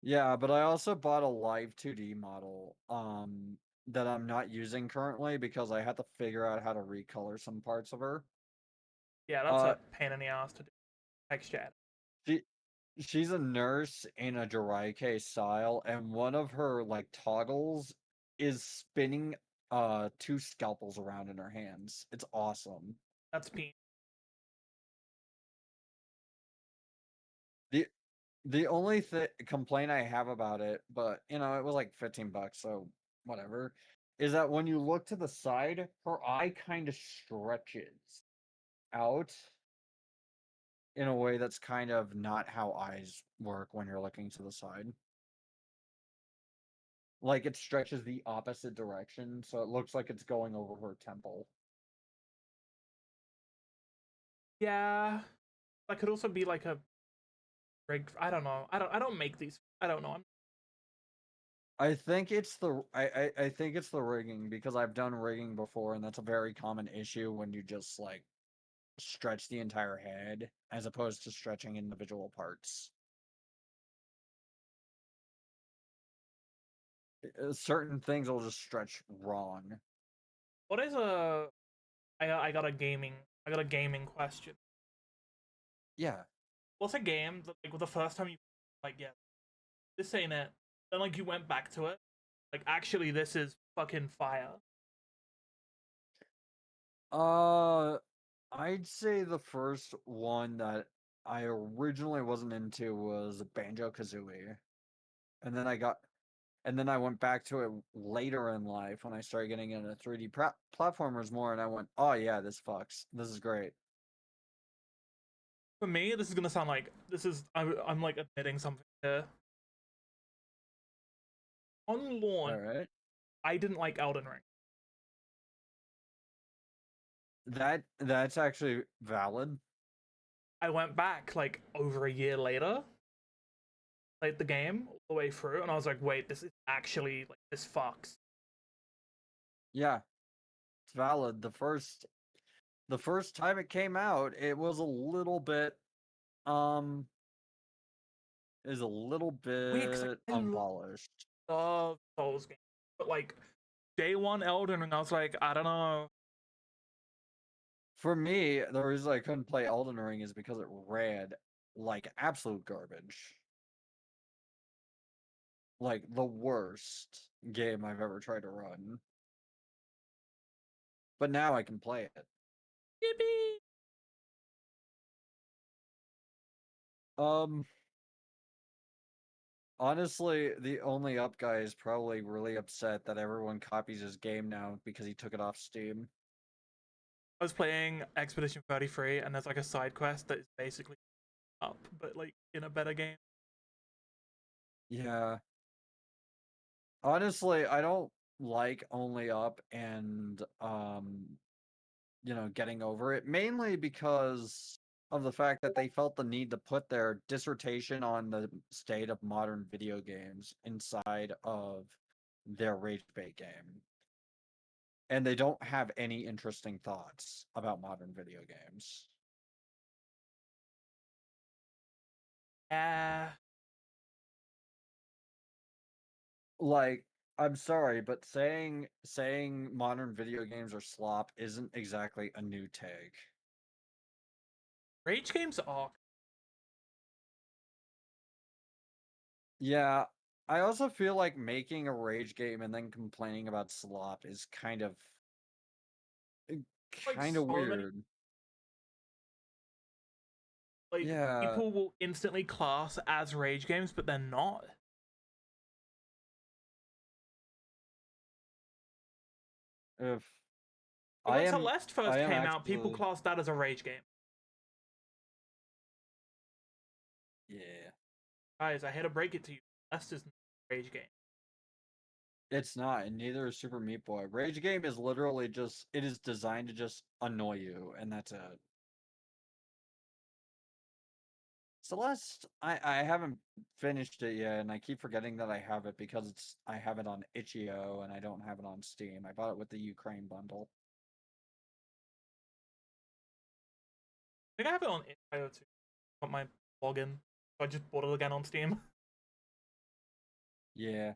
Yeah, but I also bought a live 2D model that I'm not using currently because I had to figure out how to recolor some parts of her. Yeah, that's Uh a pain in the ass to do. Texture edit. she she's a nurse in a Jiraike style, and one of her like toggles is spinning two scalpels around in her hands. It's awesome. That's pain. The the only complaint I have about it, but it was like 15 bucks, so whatever, is that when you look to the side, her eye kind of stretches out in a way that's kind of not how eyes work when you're looking to the side. Like it stretches the opposite direction, so it looks like it's going over her temple. Yeah. That could also be like a rig. I don't know. I don't make these. I don't know. I think it's I think it's the rigging because I've done rigging before, and that's a very common issue when you just like stretch the entire head as opposed to stretching individual parts. Certain things will just stretch wrong. What is a I got a gaming I got a gaming question. Yeah. What's a game that like the first time you like yeah, this ain't it. Then like you went back to it Like, actually, this is fucking fire. Uh, I'd say the first one that I originally wasn't into was Banjo-Kazooie. And then I went back to it later in life when I started getting into 3D platformers more, and I went, "Oh yeah, this fucks. This is great." For me, this is gonna sound like I'm like admitting something here. On All launch, right. I didn't like Elden Ring. That's actually valid. I went back like over a year later, played the game all the way through, and I was like, wait, this is actually like this fucks. Yeah, it's valid. The first time it came out, it was a little bit um is a little Weird, 'cause like, bit I unpolished. love Souls games, but like day one Elden Ring, I was like, I don't know. For me, the reason I couldn't play Elden Ring is because it read like absolute garbage. Like the worst game I've ever tried to run. But now I can play it. Yippee! Um Honestly, the only up guy is probably really upset that everyone copies his game now because he took it off Steam. I was playing Expedition 33, and there's like a side quest that is basically up, but like in a better game. Yeah. Honestly, I don't like only up and getting over it, mainly because of the fact that they felt the need to put their dissertation on the state of modern video games inside of their Rage Bait game. And they don't have any interesting thoughts about modern video games. Yeah, Like, I'm sorry, but saying modern video games are slop isn't exactly a new take. Rage games are. Yeah, I also feel like making a rage game and then complaining about slop is uh, Like kind of so many weird. like Yeah, people will instantly class as rage games, but they're not. if Like, I when am Celeste I first am came out, people actually classed that as a rage game. yeah. Guys, I hate to break it to you, Celeste is not a rage game. It's not, and neither is Super Meat Boy. Rage game is literally just it is designed to just annoy you, and that's it. Celeste, I haven't finished it yet, and I keep forgetting that I have it because I have it on itch.io and I don't have it on Steam. I bought it with the Ukraine bundle. I think I have it on itch.io too. Got my login. So I just bought it again on Steam. Yeah.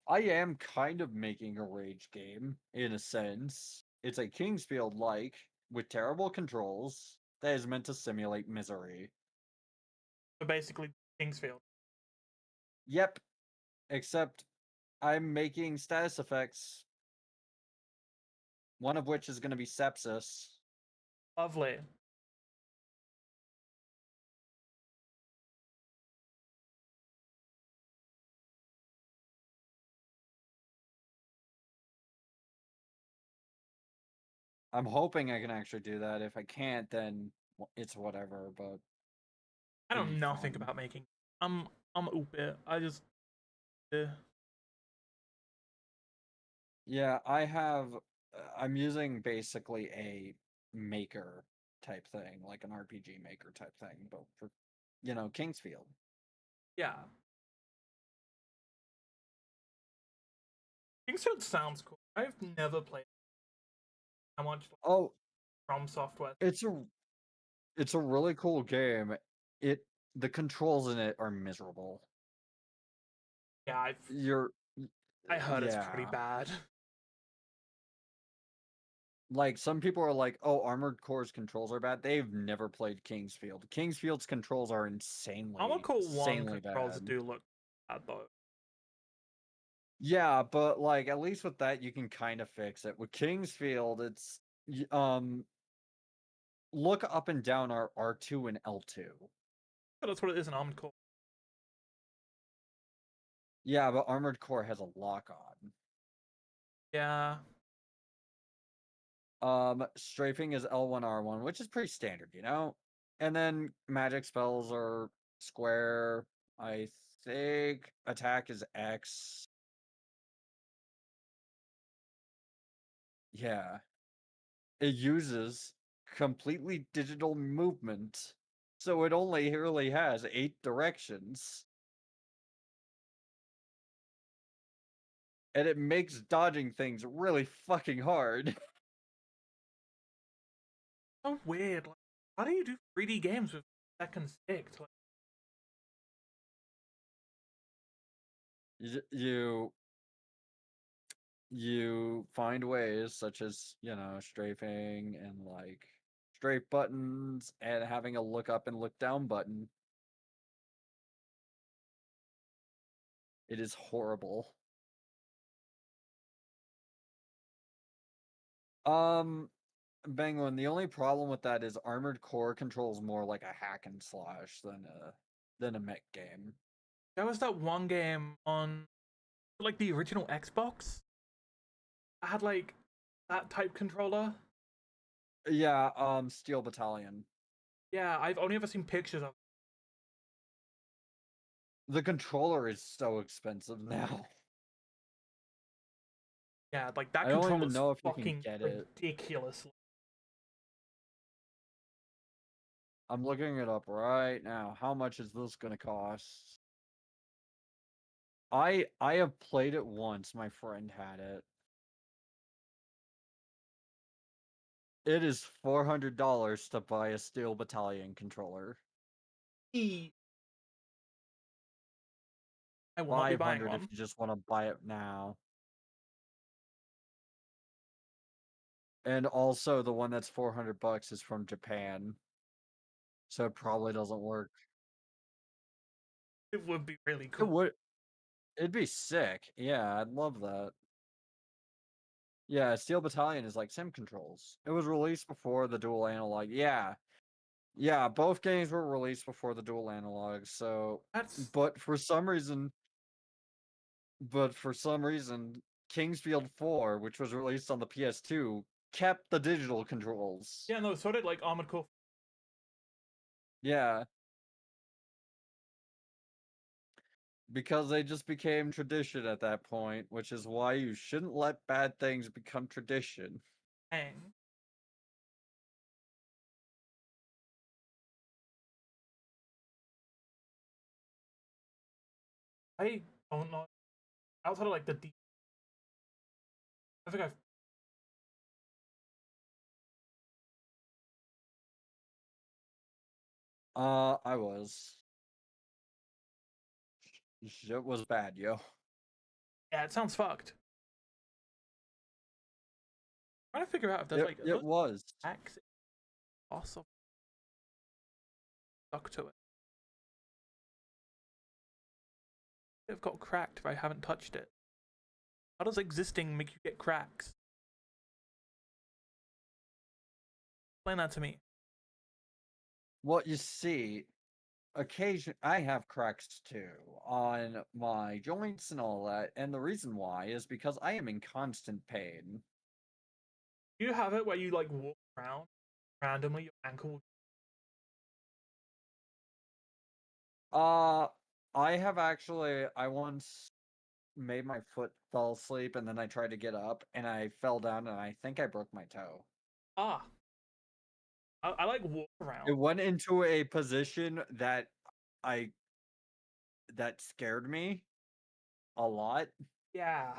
I am kind of making a rage game, in a sense. It's a Kingsfield-like, with terrible controls, that is meant to simulate misery. So basically, Kingsfield. Yep, except I'm making status effects, one of which is going to be sepsis. Lovely. I'm hoping I can actually do that. If I can't, then it's whatever, but I it'd know be nothing fun. about making. I'm oop. I just Yeah, I'm using basically a maker type thing, like an RPG maker type thing, but for, Kingsfield. yeah. Kingsfield sounds cool. I've never played how much Oh, From Software. it's a it's a really cool game. It the controls in it are miserable. Yeah, You're I heard it's pretty yeah. bad. Like some people are like, "Oh, Armored Core's controls are bad." They've never played Kingsfield. Kingsfield's controls are Armor insanely, Core 1 insanely controls bad. do look bad though. Yeah, but like at least with that you can kind of fix it. With Kingsfield, it's look up and down are R2 and L2. But that's what it is in Armored Core. Yeah, but Armored Core has a lock on. Yeah. Strafing is L1R1, which is pretty standard, you know? And then magic spells are square. I think attack is X. Yeah. It uses completely digital movement. So it only really has 8 directions. And it makes dodging things really fucking hard. So weird. Like, how do you do 3D games with second stick? Like, you you find ways such as, you know, strafing and like strafe buttons and having a look up and look down button. It is horrible. Um, Penguin, the only problem with that is Armored Core controls more like a hack and slash than a mech game. there was that one game on like the original Xbox. I had like that type controller. Yeah, Steel Battalion. Yeah, I've only ever seen pictures of. The controller is so expensive now. Yeah, like that I don't even controller's know if you can fucking get it. ridiculous. I'm looking it up right now. How much is this gonna cost? I have played it once. My friend had it. It is $400 to buy a Steel Battalion controller. I will not be buying 500 if one. you just want to buy it now. And also the one that's $400 is from Japan. So it probably doesn't work. It would be really It cool. would it'd be sick. Yeah, I'd love that. Yeah, Steel Battalion is like sim controls. It was released before the dual analog. Yeah. Yeah, both games were released before the dual analog, so That's but for some reason Kingsfield 4, which was released on the PS2, kept the digital controls. yeah, no, so did like Armored Core. Yeah, because they just became tradition at that point, which is why you shouldn't let bad things become tradition. Hang. I don't know. Outside of like I think I've I was. Shit was bad, yo. yeah, it sounds fucked. I'm trying to figure out if there's It like are it those was. hacks awesome stuck to it. They've got cracked if I haven't touched it. How does existing make you get cracks? Explain that to me. What you see, I have cracks too on my joints and all that, and the reason why is because I am in constant pain. Do you have it where you like walk around randomly, your ankle? Uh, I once made my foot fall asleep and then I tried to get up and I fell down and I think I broke my toe. Ah, I like walk It around. went into a position I that scared me a lot. Yeah,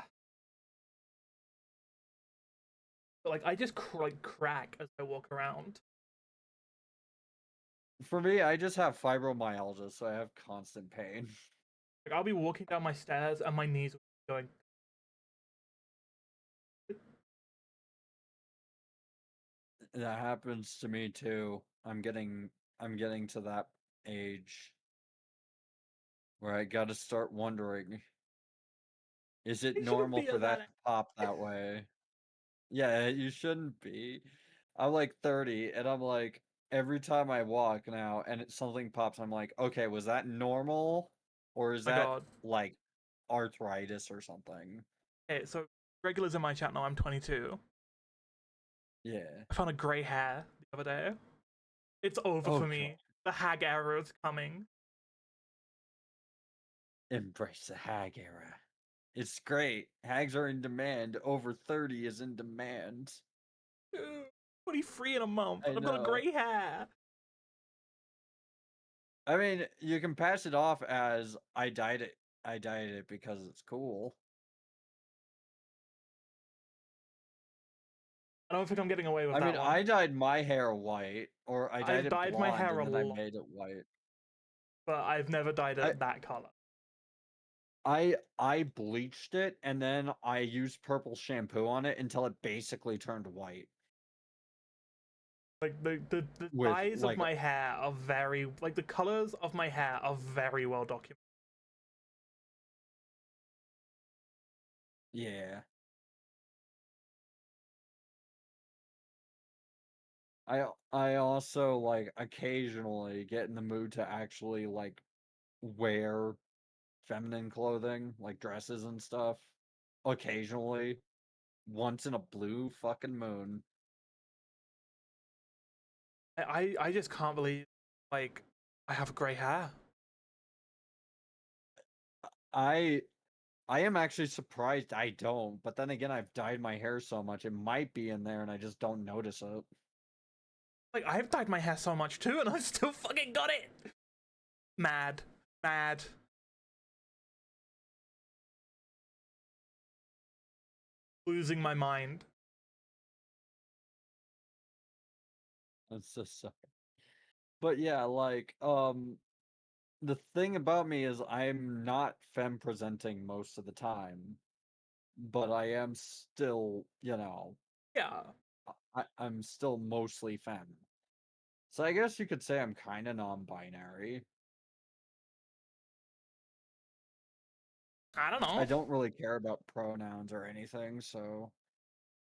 but like I just like crack as I walk around. For me, I just have fibromyalgia, so I have constant pain. Like I'll be walking down my stairs and my knees will be going. That happens to me too. I'm getting to that age where I gotta start wondering Is it It shouldn't normal be for at that that. to pop that way? Yeah, you shouldn't be. I'm like 30, and I'm like, every time I walk now and something pops, I'm like, okay, was that normal? Or is My that God. like arthritis or something? Okay, so regulars in my chat know I'm 22. Yeah. I found a grey hair the other day. It's over Oh for god. me. The hag era is coming. Embrace the hag era. It's great. Hags are in demand. Over 30 is in demand. 23 in a month, I and I've got a know. grey hair. I mean, you can pass it off as I dyed it. I dyed it because it's cool. I don't think I'm getting away with I mean, that I one. dyed my hair white, or I dyed I've it dyed my blonde hair and a then I lot, made it white. but I've never dyed I it that color. I bleached it and then I used purple shampoo on it until it basically turned white Like the with dyes of like my hair are very like the colors of my hair are very well documented. yeah. I also like occasionally get in the mood to actually like wear feminine clothing, like dresses and stuff. Occasionally, once in a blue fucking moon. I just can't believe like I have grey hair. I I am actually surprised I don't, but then again, I've dyed my hair so much, it might be in there and I just don't notice it. Like I've dyed my hair so much too, and I still fucking got it. Mad, mad. Losing my mind. It's just so. But yeah, like, the thing about me is I'm not femme presenting most of the time, but I am still, Yeah, I'm still mostly femme. So I guess you could say I'm kind of non-binary. I don't I know. don't really care about pronouns or anything, so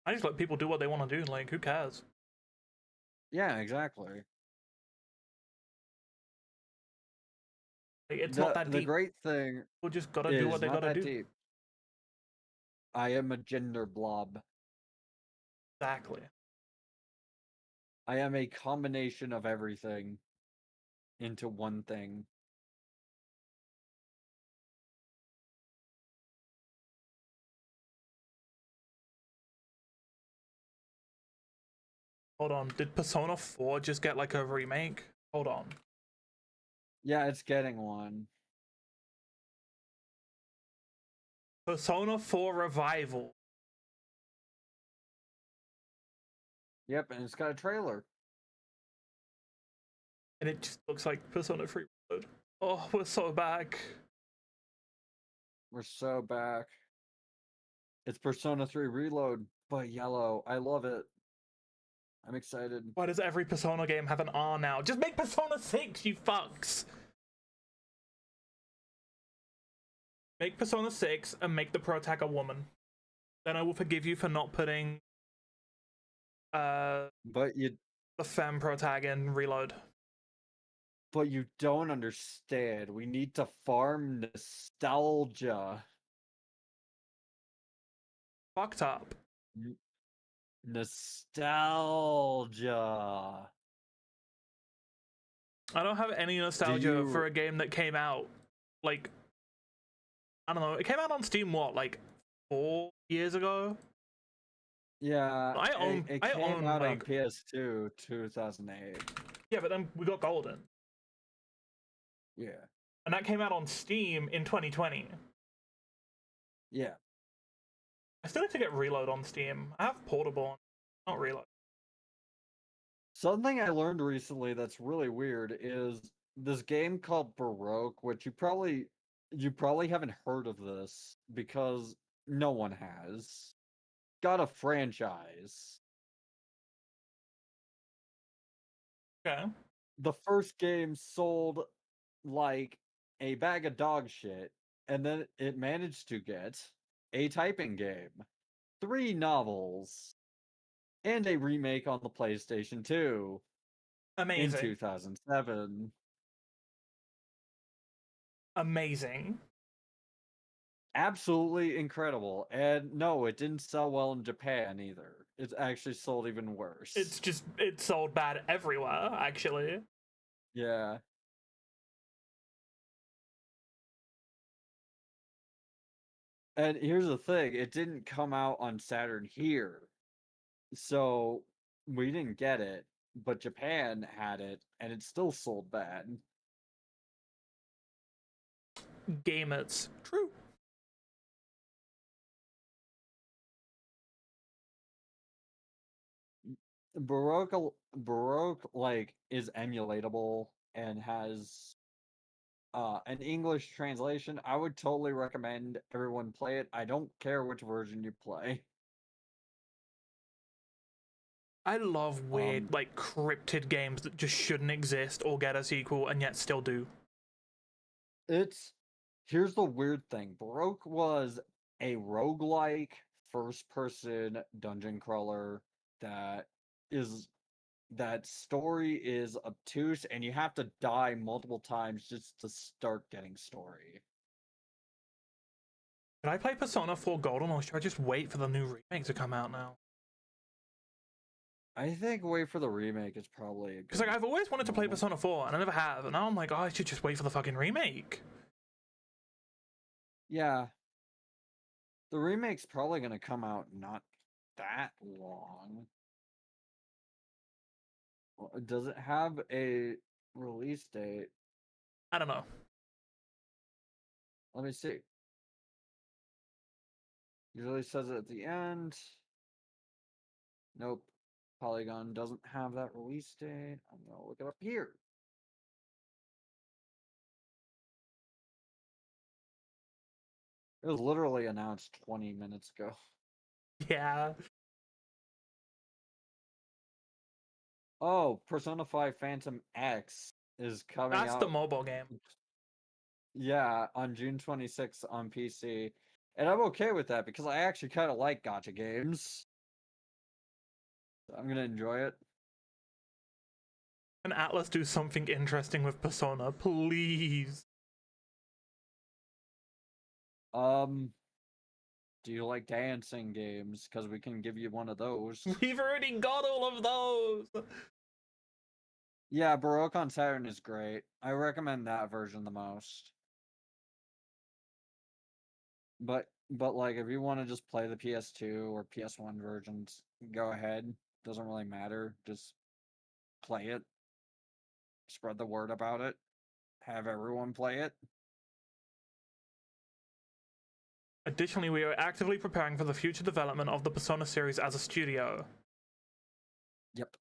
I just let people do what they want to do. Like, who cares? yeah, exactly. Like, it's not that The deep. great thing People just gotta do what is they not gotta that do. deep. I am a gender blob. Exactly. I am a combination of everything into one thing. Hold on. Did Persona 4 just get like a remake? Hold on. Yeah, it's getting one. Persona 4 Revival. Yep, and it's got a trailer. And it just looks like Persona 3 Reload. Oh, we're so back. We're so back. It's Persona 3 Reload, but yellow. I love it. I'm excited. Why does every Persona game have an R now? Just make Persona 6, you fucks! Make Persona 6 and make the pro tag a woman. Then I will forgive you for not putting uh But the femme pro tag in Reload. you don't understand. We need to farm nostalgia. Fucked up. Nostalgia. I don't have any Do nostalgia for you a game that came out like I don't know. It came out on Steam what like 4 years ago. Yeah, I own it I came own out on like PS2 2008. yeah, but then we got Golden, Yeah. and that came out on Steam in 2020. Yeah. I still need to get Reload on Steam. I have Portable, not Reload. Something I learned recently that's really weird is this game called Baroque, which you probably haven't heard of this because no one has. Got a franchise. Okay. The first game sold like a bag of dog shit, and then it managed to get a typing game, 3 novels, and a remake on the PlayStation 2 in Amazing. 2007. Amazing. Absolutely incredible. And no, it didn't sell well in Japan either. It's actually sold even worse. It's sold bad everywhere, actually. Yeah. And here's the thing, it didn't come out on Saturn here. So we didn't get it, but Japan had it and it still sold bad. Gaymers. True. Baroque like is emulatable and has an English translation. I would totally recommend everyone play it. I don't care which version you play. I love Um weird, like, cryptid games that just shouldn't exist or get a sequel and yet still do. it's here's the weird thing. Baroque was a roguelike first person dungeon crawler that is that story is obtuse and you have to die multiple times just to start getting story. Should I play Persona 4 Golden or should I just wait for the new remake to come out now? I think wait for the remake is probably a Because, good like, I've always wanted to play moment. Persona 4 and I never have, and now I'm like, oh, I should just wait for the fucking remake. Yeah, the remake's probably going to come out not that long. Does it have a release date? I don't know. Let me see. Usually says it at the end. Nope. Polygon doesn't have that release date. I'm going to look it up here. It was literally announced 20 minutes ago. Yeah. Oh, Persona 5 Phantom X is coming That's the out. mobile game. Yeah, on June 26th on PC. And I'm okay with that because I actually kind of like gacha games. I'm going to enjoy it. Can Atlas do something interesting with Persona, please? Um, do you like dancing games? Because we can give you one of those. We've already got all of those. Yeah, Baroque on Saturn is great. I recommend that version the most. But like if you want to just play the PS2 or PS1 versions, go ahead. Doesn't really matter. Just play it. Spread the word about it. Have everyone play it. Additionally, we are actively preparing for the future development of the Persona series as a studio. Yep.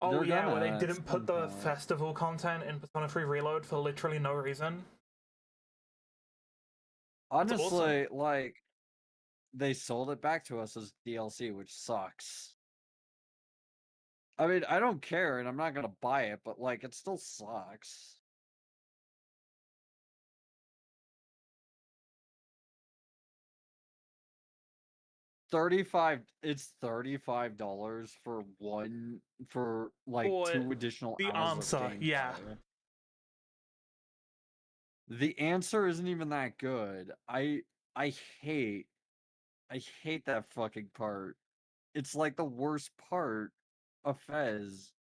Oh They're yeah, where they gonna at didn't put some the point. festival content in Persona 3 Reload for literally no reason. That's awesome. Honestly, like they sold it back to us as DLC, which sucks. I mean, I don't care and I'm not gonna buy it, but like it still sucks. It's $35 for like Or 2 additional the hours of answer, yeah. gameplay. The answer isn't even that good. I hate I hate that fucking part. It's like the worst part of Fez.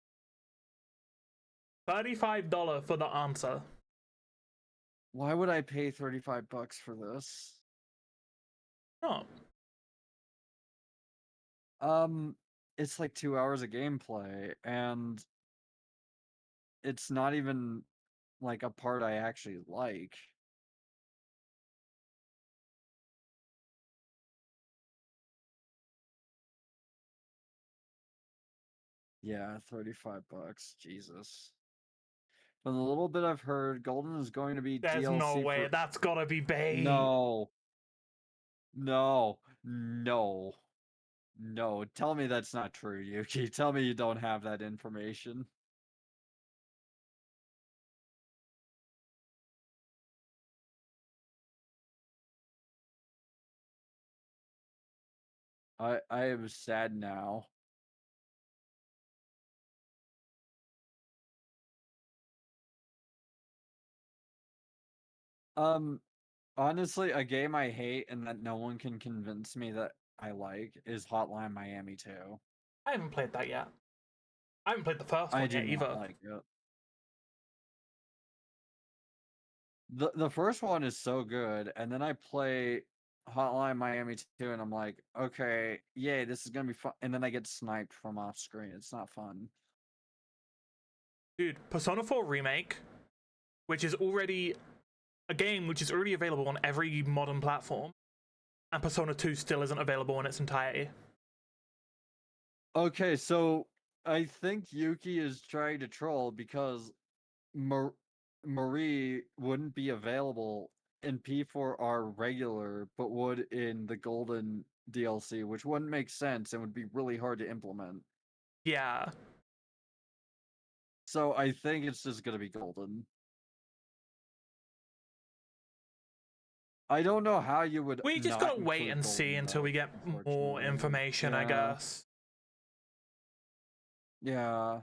$35 for the answer. Why would I pay $35 for this? Oh. It's like 2 hours of gameplay and it's not even like a part I actually like. Yeah, $35. Jesus. From the little bit I've heard, Golden is going to be There's no DLC way. for That's gotta be bait. No. No. No. No. Tell me that's not true, Yuki. Tell me you don't have that information. I am sad now. Um, honestly, a game I hate and that no one can convince me that I like is Hotline Miami 2. I haven't played that yet. I haven't played the first I one do yet not either. like it. The first one is so good, and then I play Hotline Miami 2 and I'm like, okay, yay, this is gonna be fun. And then I get sniped from off screen. It's not fun. Dude, Persona 4 Remake, which is already a game which is already available on every modern platform, and Persona 2 still isn't available in its entirety. Okay, so I think Yuki is trying to troll because Marie wouldn't be available in P4R regular, but would in the Golden DLC, which wouldn't make sense and would be really hard to implement. Yeah. So I think it's just gonna be Golden. I don't know how you would We just not gotta wait include and see Golden until we though, get more unfortunately. information, I Yeah. guess. Yeah.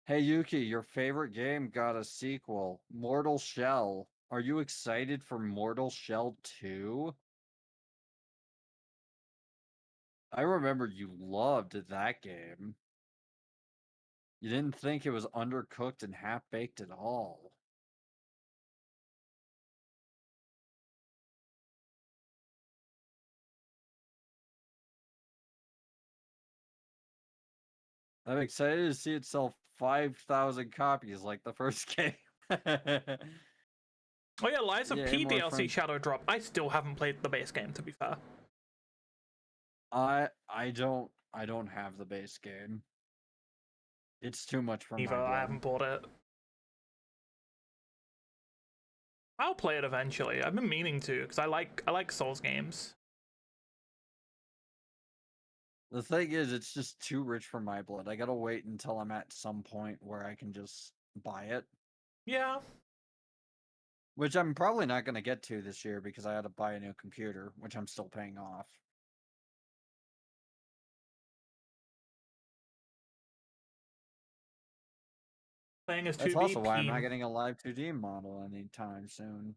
Hey Yuki, your favorite game got a sequel, Mortal Shell. Are you excited for Mortal Shell 2? I remember you loved that game. You didn't think it was undercooked and half-baked at all. I'm excited to see it sell 5,000 copies like the first game. Oh yeah, Lies of Yay, P more DLC friends. Shadow Drop. I still haven't played the base game, to be fair. I don't have the base game. It's too much for Either my I blood. haven't bought it. I'll play it eventually. I've been meaning to because I like Souls games. The thing is, it's just too rich for my blood. I gotta wait until I'm at some point where I can just buy it. Yeah. Which I'm probably not gonna get to this year because I had to buy a new computer, which I'm still paying off. Playing as That's 2B also why I'm not Peen. getting a live 2D model anytime soon.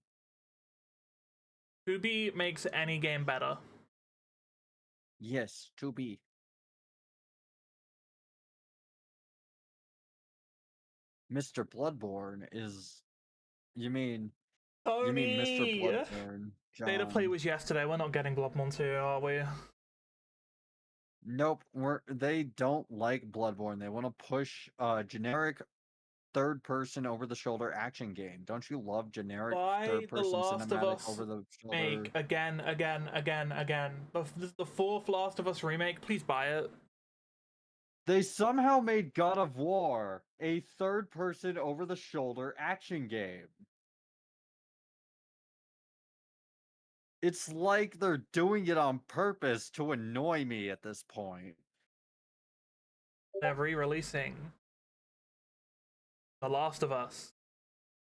2B makes any game better. Yes, 2B. Mr. Bloodborne is you mean Mr. Tony! Bloodborne, Data play John. was yesterday. We're not getting Bloodborne 2, are we? Nope, they don't like Bloodborne. They want to push generic third person over the shoulder action game. Don't you love generic Why third The person Last of cinematic Us over the make shoulder? again, again, again, again? The fourth Last of Us remake, please buy it. They somehow made God of War a third person over the shoulder action game. It's like they're doing it on purpose to annoy me at this point. They're re-releasing The Last of Us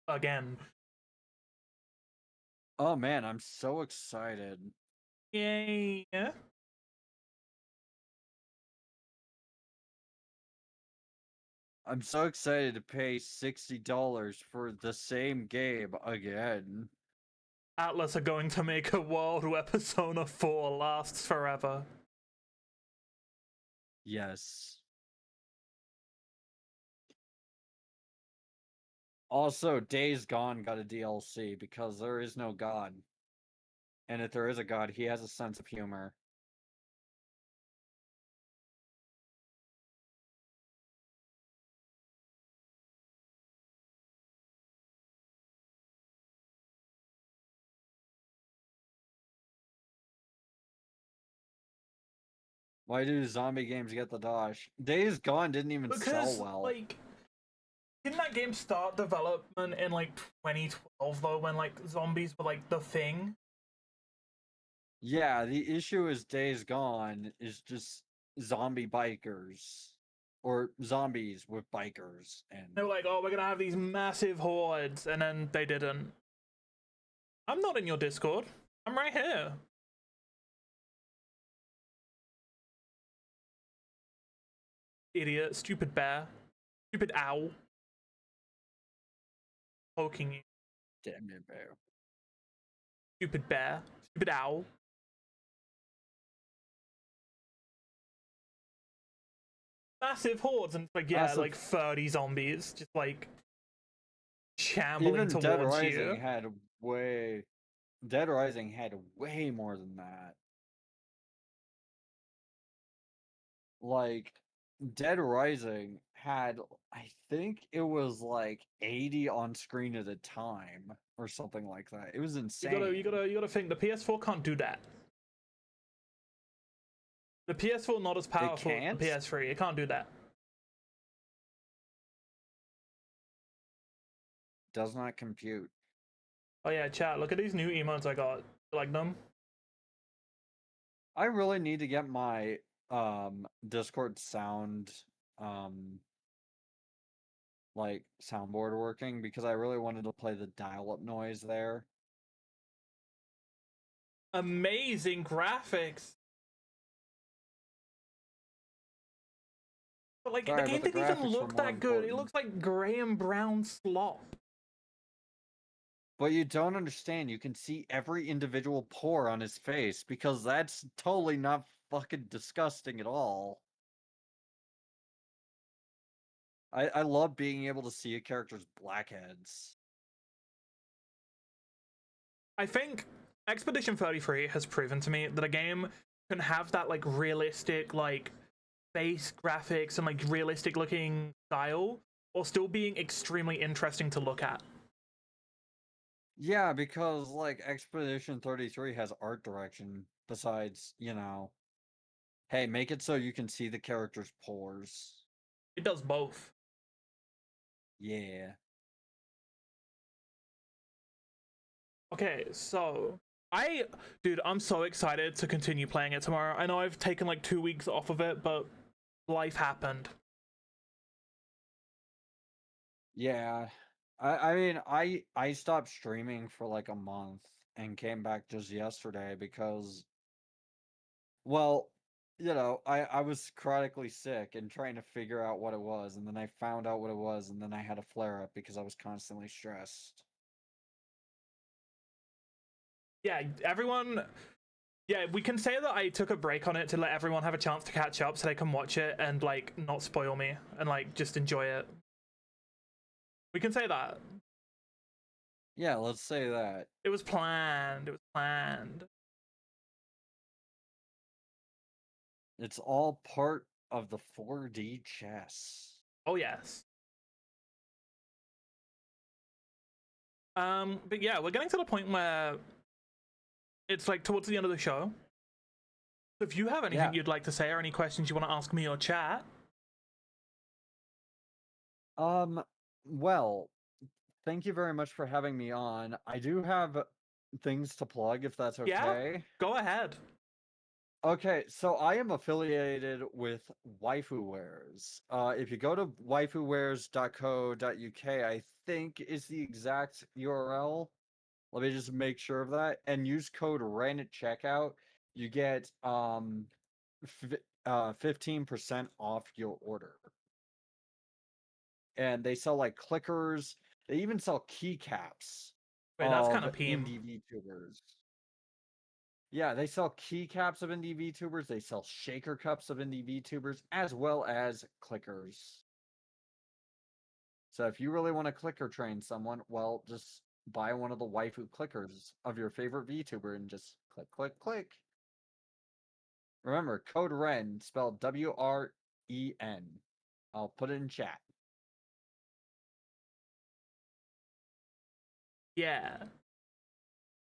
again. Oh man, I'm so excited. Yay! I'm so excited to pay $60 for the same game again. Atlas are going to make a world where Persona 4 lasts forever. Yes. Also, Days Gone got a DLC because there is no God. And if there is a God, he has a sense of humor. Why do zombie games get the dosh? Days Gone didn't even sell Because, well. like, didn't that game start development in, like, 2012, though, when, like, zombies were, like, the thing? Yeah, the issue is Days Gone is just zombie bikers. Or zombies with bikers. And They were like, oh, we're gonna have these massive hordes, and then they didn't. I'm not in your Discord. I'm right here. Idiot, stupid bear, stupid owl, poking you. Damn it, bear. Stupid bear, stupid owl. Massive hordes, and it's like, yeah, Massive. like 30 zombies, just like shambling Even Dead towards Rising you. had way. Dead Rising had way more than that. Like, Dead Rising had, I think it was like 80 on screen at a time or something like that. It was insane. You gotta think the PS4 can't do that. The PS4 not as It powerful as the can't? PS3. It can't do that. Does not compute. Oh yeah, chat. Look at these new emotes I got. You like them? I really need to get my Discord sound like soundboard working because I really wanted to play the dial-up noise there. Amazing graphics. But like the Sorry, game but the didn't even graphics were look more that good. It important. looks like gray and brown slop. But you don't understand. You can see every individual pore on his face because that's totally not fucking disgusting at all. I love being able to see a character's blackheads. I think Expedition 33 has proven to me that a game can have that like realistic like face graphics and like realistic looking style while still being extremely interesting to look at. Yeah, because like Expedition 33 has art direction besides, you know, hey, make it so you can see the character's pores. It does both. Yeah. Okay, so dude, I'm so excited to continue playing it tomorrow. I know I've taken like 2 weeks off of it, but life happened. Yeah. I mean, I stopped streaming for like a month and came back just yesterday because, well, you know, I was chronically sick and trying to figure out what it was, and then I found out what it was, and then I had a flare up because I was constantly stressed. Yeah, everyone. Yeah, we can say that I took a break on it to let everyone have a chance to catch up so they can watch it and like not spoil me and like just enjoy it. We can say that. Yeah, let's say that. It was planned. It was planned. It's all part of the 4D chess. Oh yes. But yeah, we're getting to the point where it's like towards the end of the show. So if you have anything Yeah. you'd like to say or any questions you want to ask me or chat, Well, thank you very much for having me on. I do have things to plug if that's yeah, okay. go ahead. Okay, so I am affiliated with Waifu Wares. If you go to waifuwares.co.uk, I think is the exact URL. Let me just make sure of that. And use code REN at checkout. You get 15% off your order. And they sell like clickers. They even sell keycaps Wait, that's kind of of peem. indie VTubers. Yeah, they sell keycaps of indie VTubers. They sell shaker cups of indie VTubers, as well as clickers. So if you really want to clicker train someone, well, just buy one of the waifu clickers of your favorite VTuber and just click, click, click. Remember, code REN, spelled WREN. I'll put it in chat. Yeah.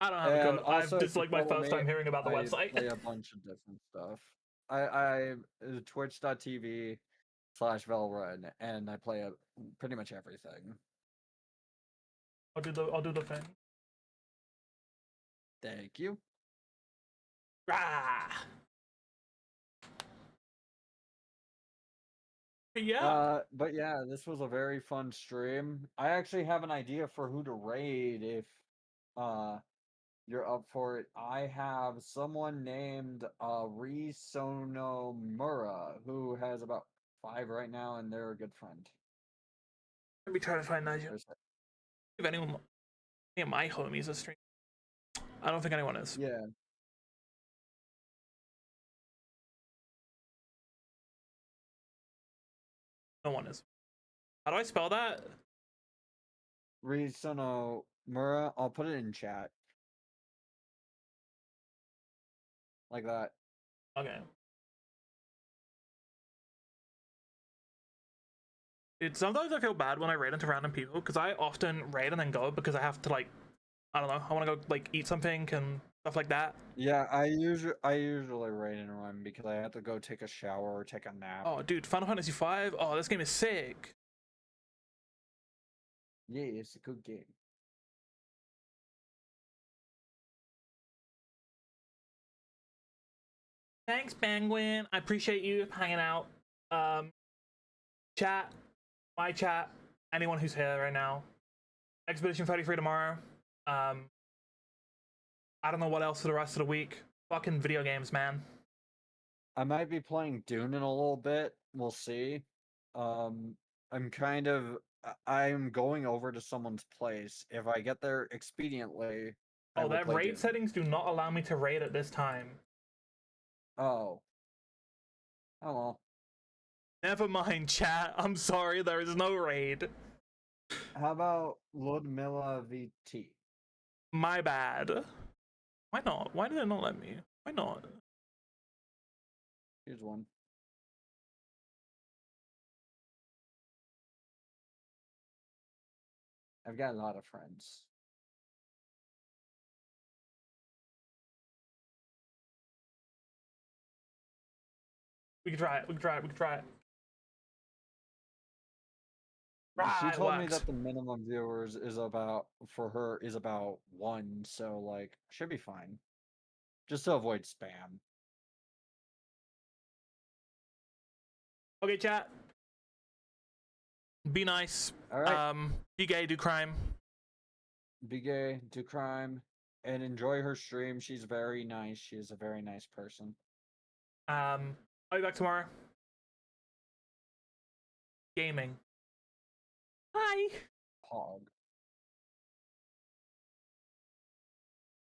I don't have a And code. also, This if is you like my follow first me, time hearing about the I website. play a bunch of different stuff. I twitch.tv/Velrun, and I play pretty much everything. I'll do the thing. Thank you. Rah! Yeah. But yeah, this was a very fun stream. I actually have an idea for who to raid if uh You're up for it. I have someone named Risonomura who has about 5 right now, and they're a good friend. Let me try to find that. There's- If anyone, any of my homies are streaming, I don't think anyone is. Yeah. No one is. How do I spell that? Risonomura. I'll put it in chat. Like that. Okay. Dude, sometimes I feel bad when I raid into random people because I often raid and then go because I have to like, I don't know, I want to go like eat something and stuff like that. Yeah, I usually raid and run because I have to go take a shower or take a nap. Oh, dude, Final Fantasy V. Oh, this game is sick. Yeah, it's a good game. Thanks, Penguin. I appreciate you hanging out. Chat, my chat, anyone who's here right now. Expedition 33 tomorrow. I don't know what else for the rest of the week. Fucking video games, man. I might be playing Dune in a little bit. We'll see. I'm kind of I'm going over to someone's place. If I get there expediently, I Oh, will that play raid Dune. settings do not allow me to raid at this time. Oh. Oh well. Never mind, chat. I'm sorry, there is no raid. How about Ludmilla VT? My bad. Why not? Why did it not let me? Why not? Here's one. I've got a lot of friends. We can try it. We can try it. We can try it. She Right, told me works. that the minimum viewers is about for her is about 1, so like should be fine. Just to avoid spam. Okay, chat. Be nice. All right. Be gay, do crime. Be gay, do crime, and enjoy her stream. She's very nice. She is a very nice person. I'll be back tomorrow. Gaming. Bye. Hog.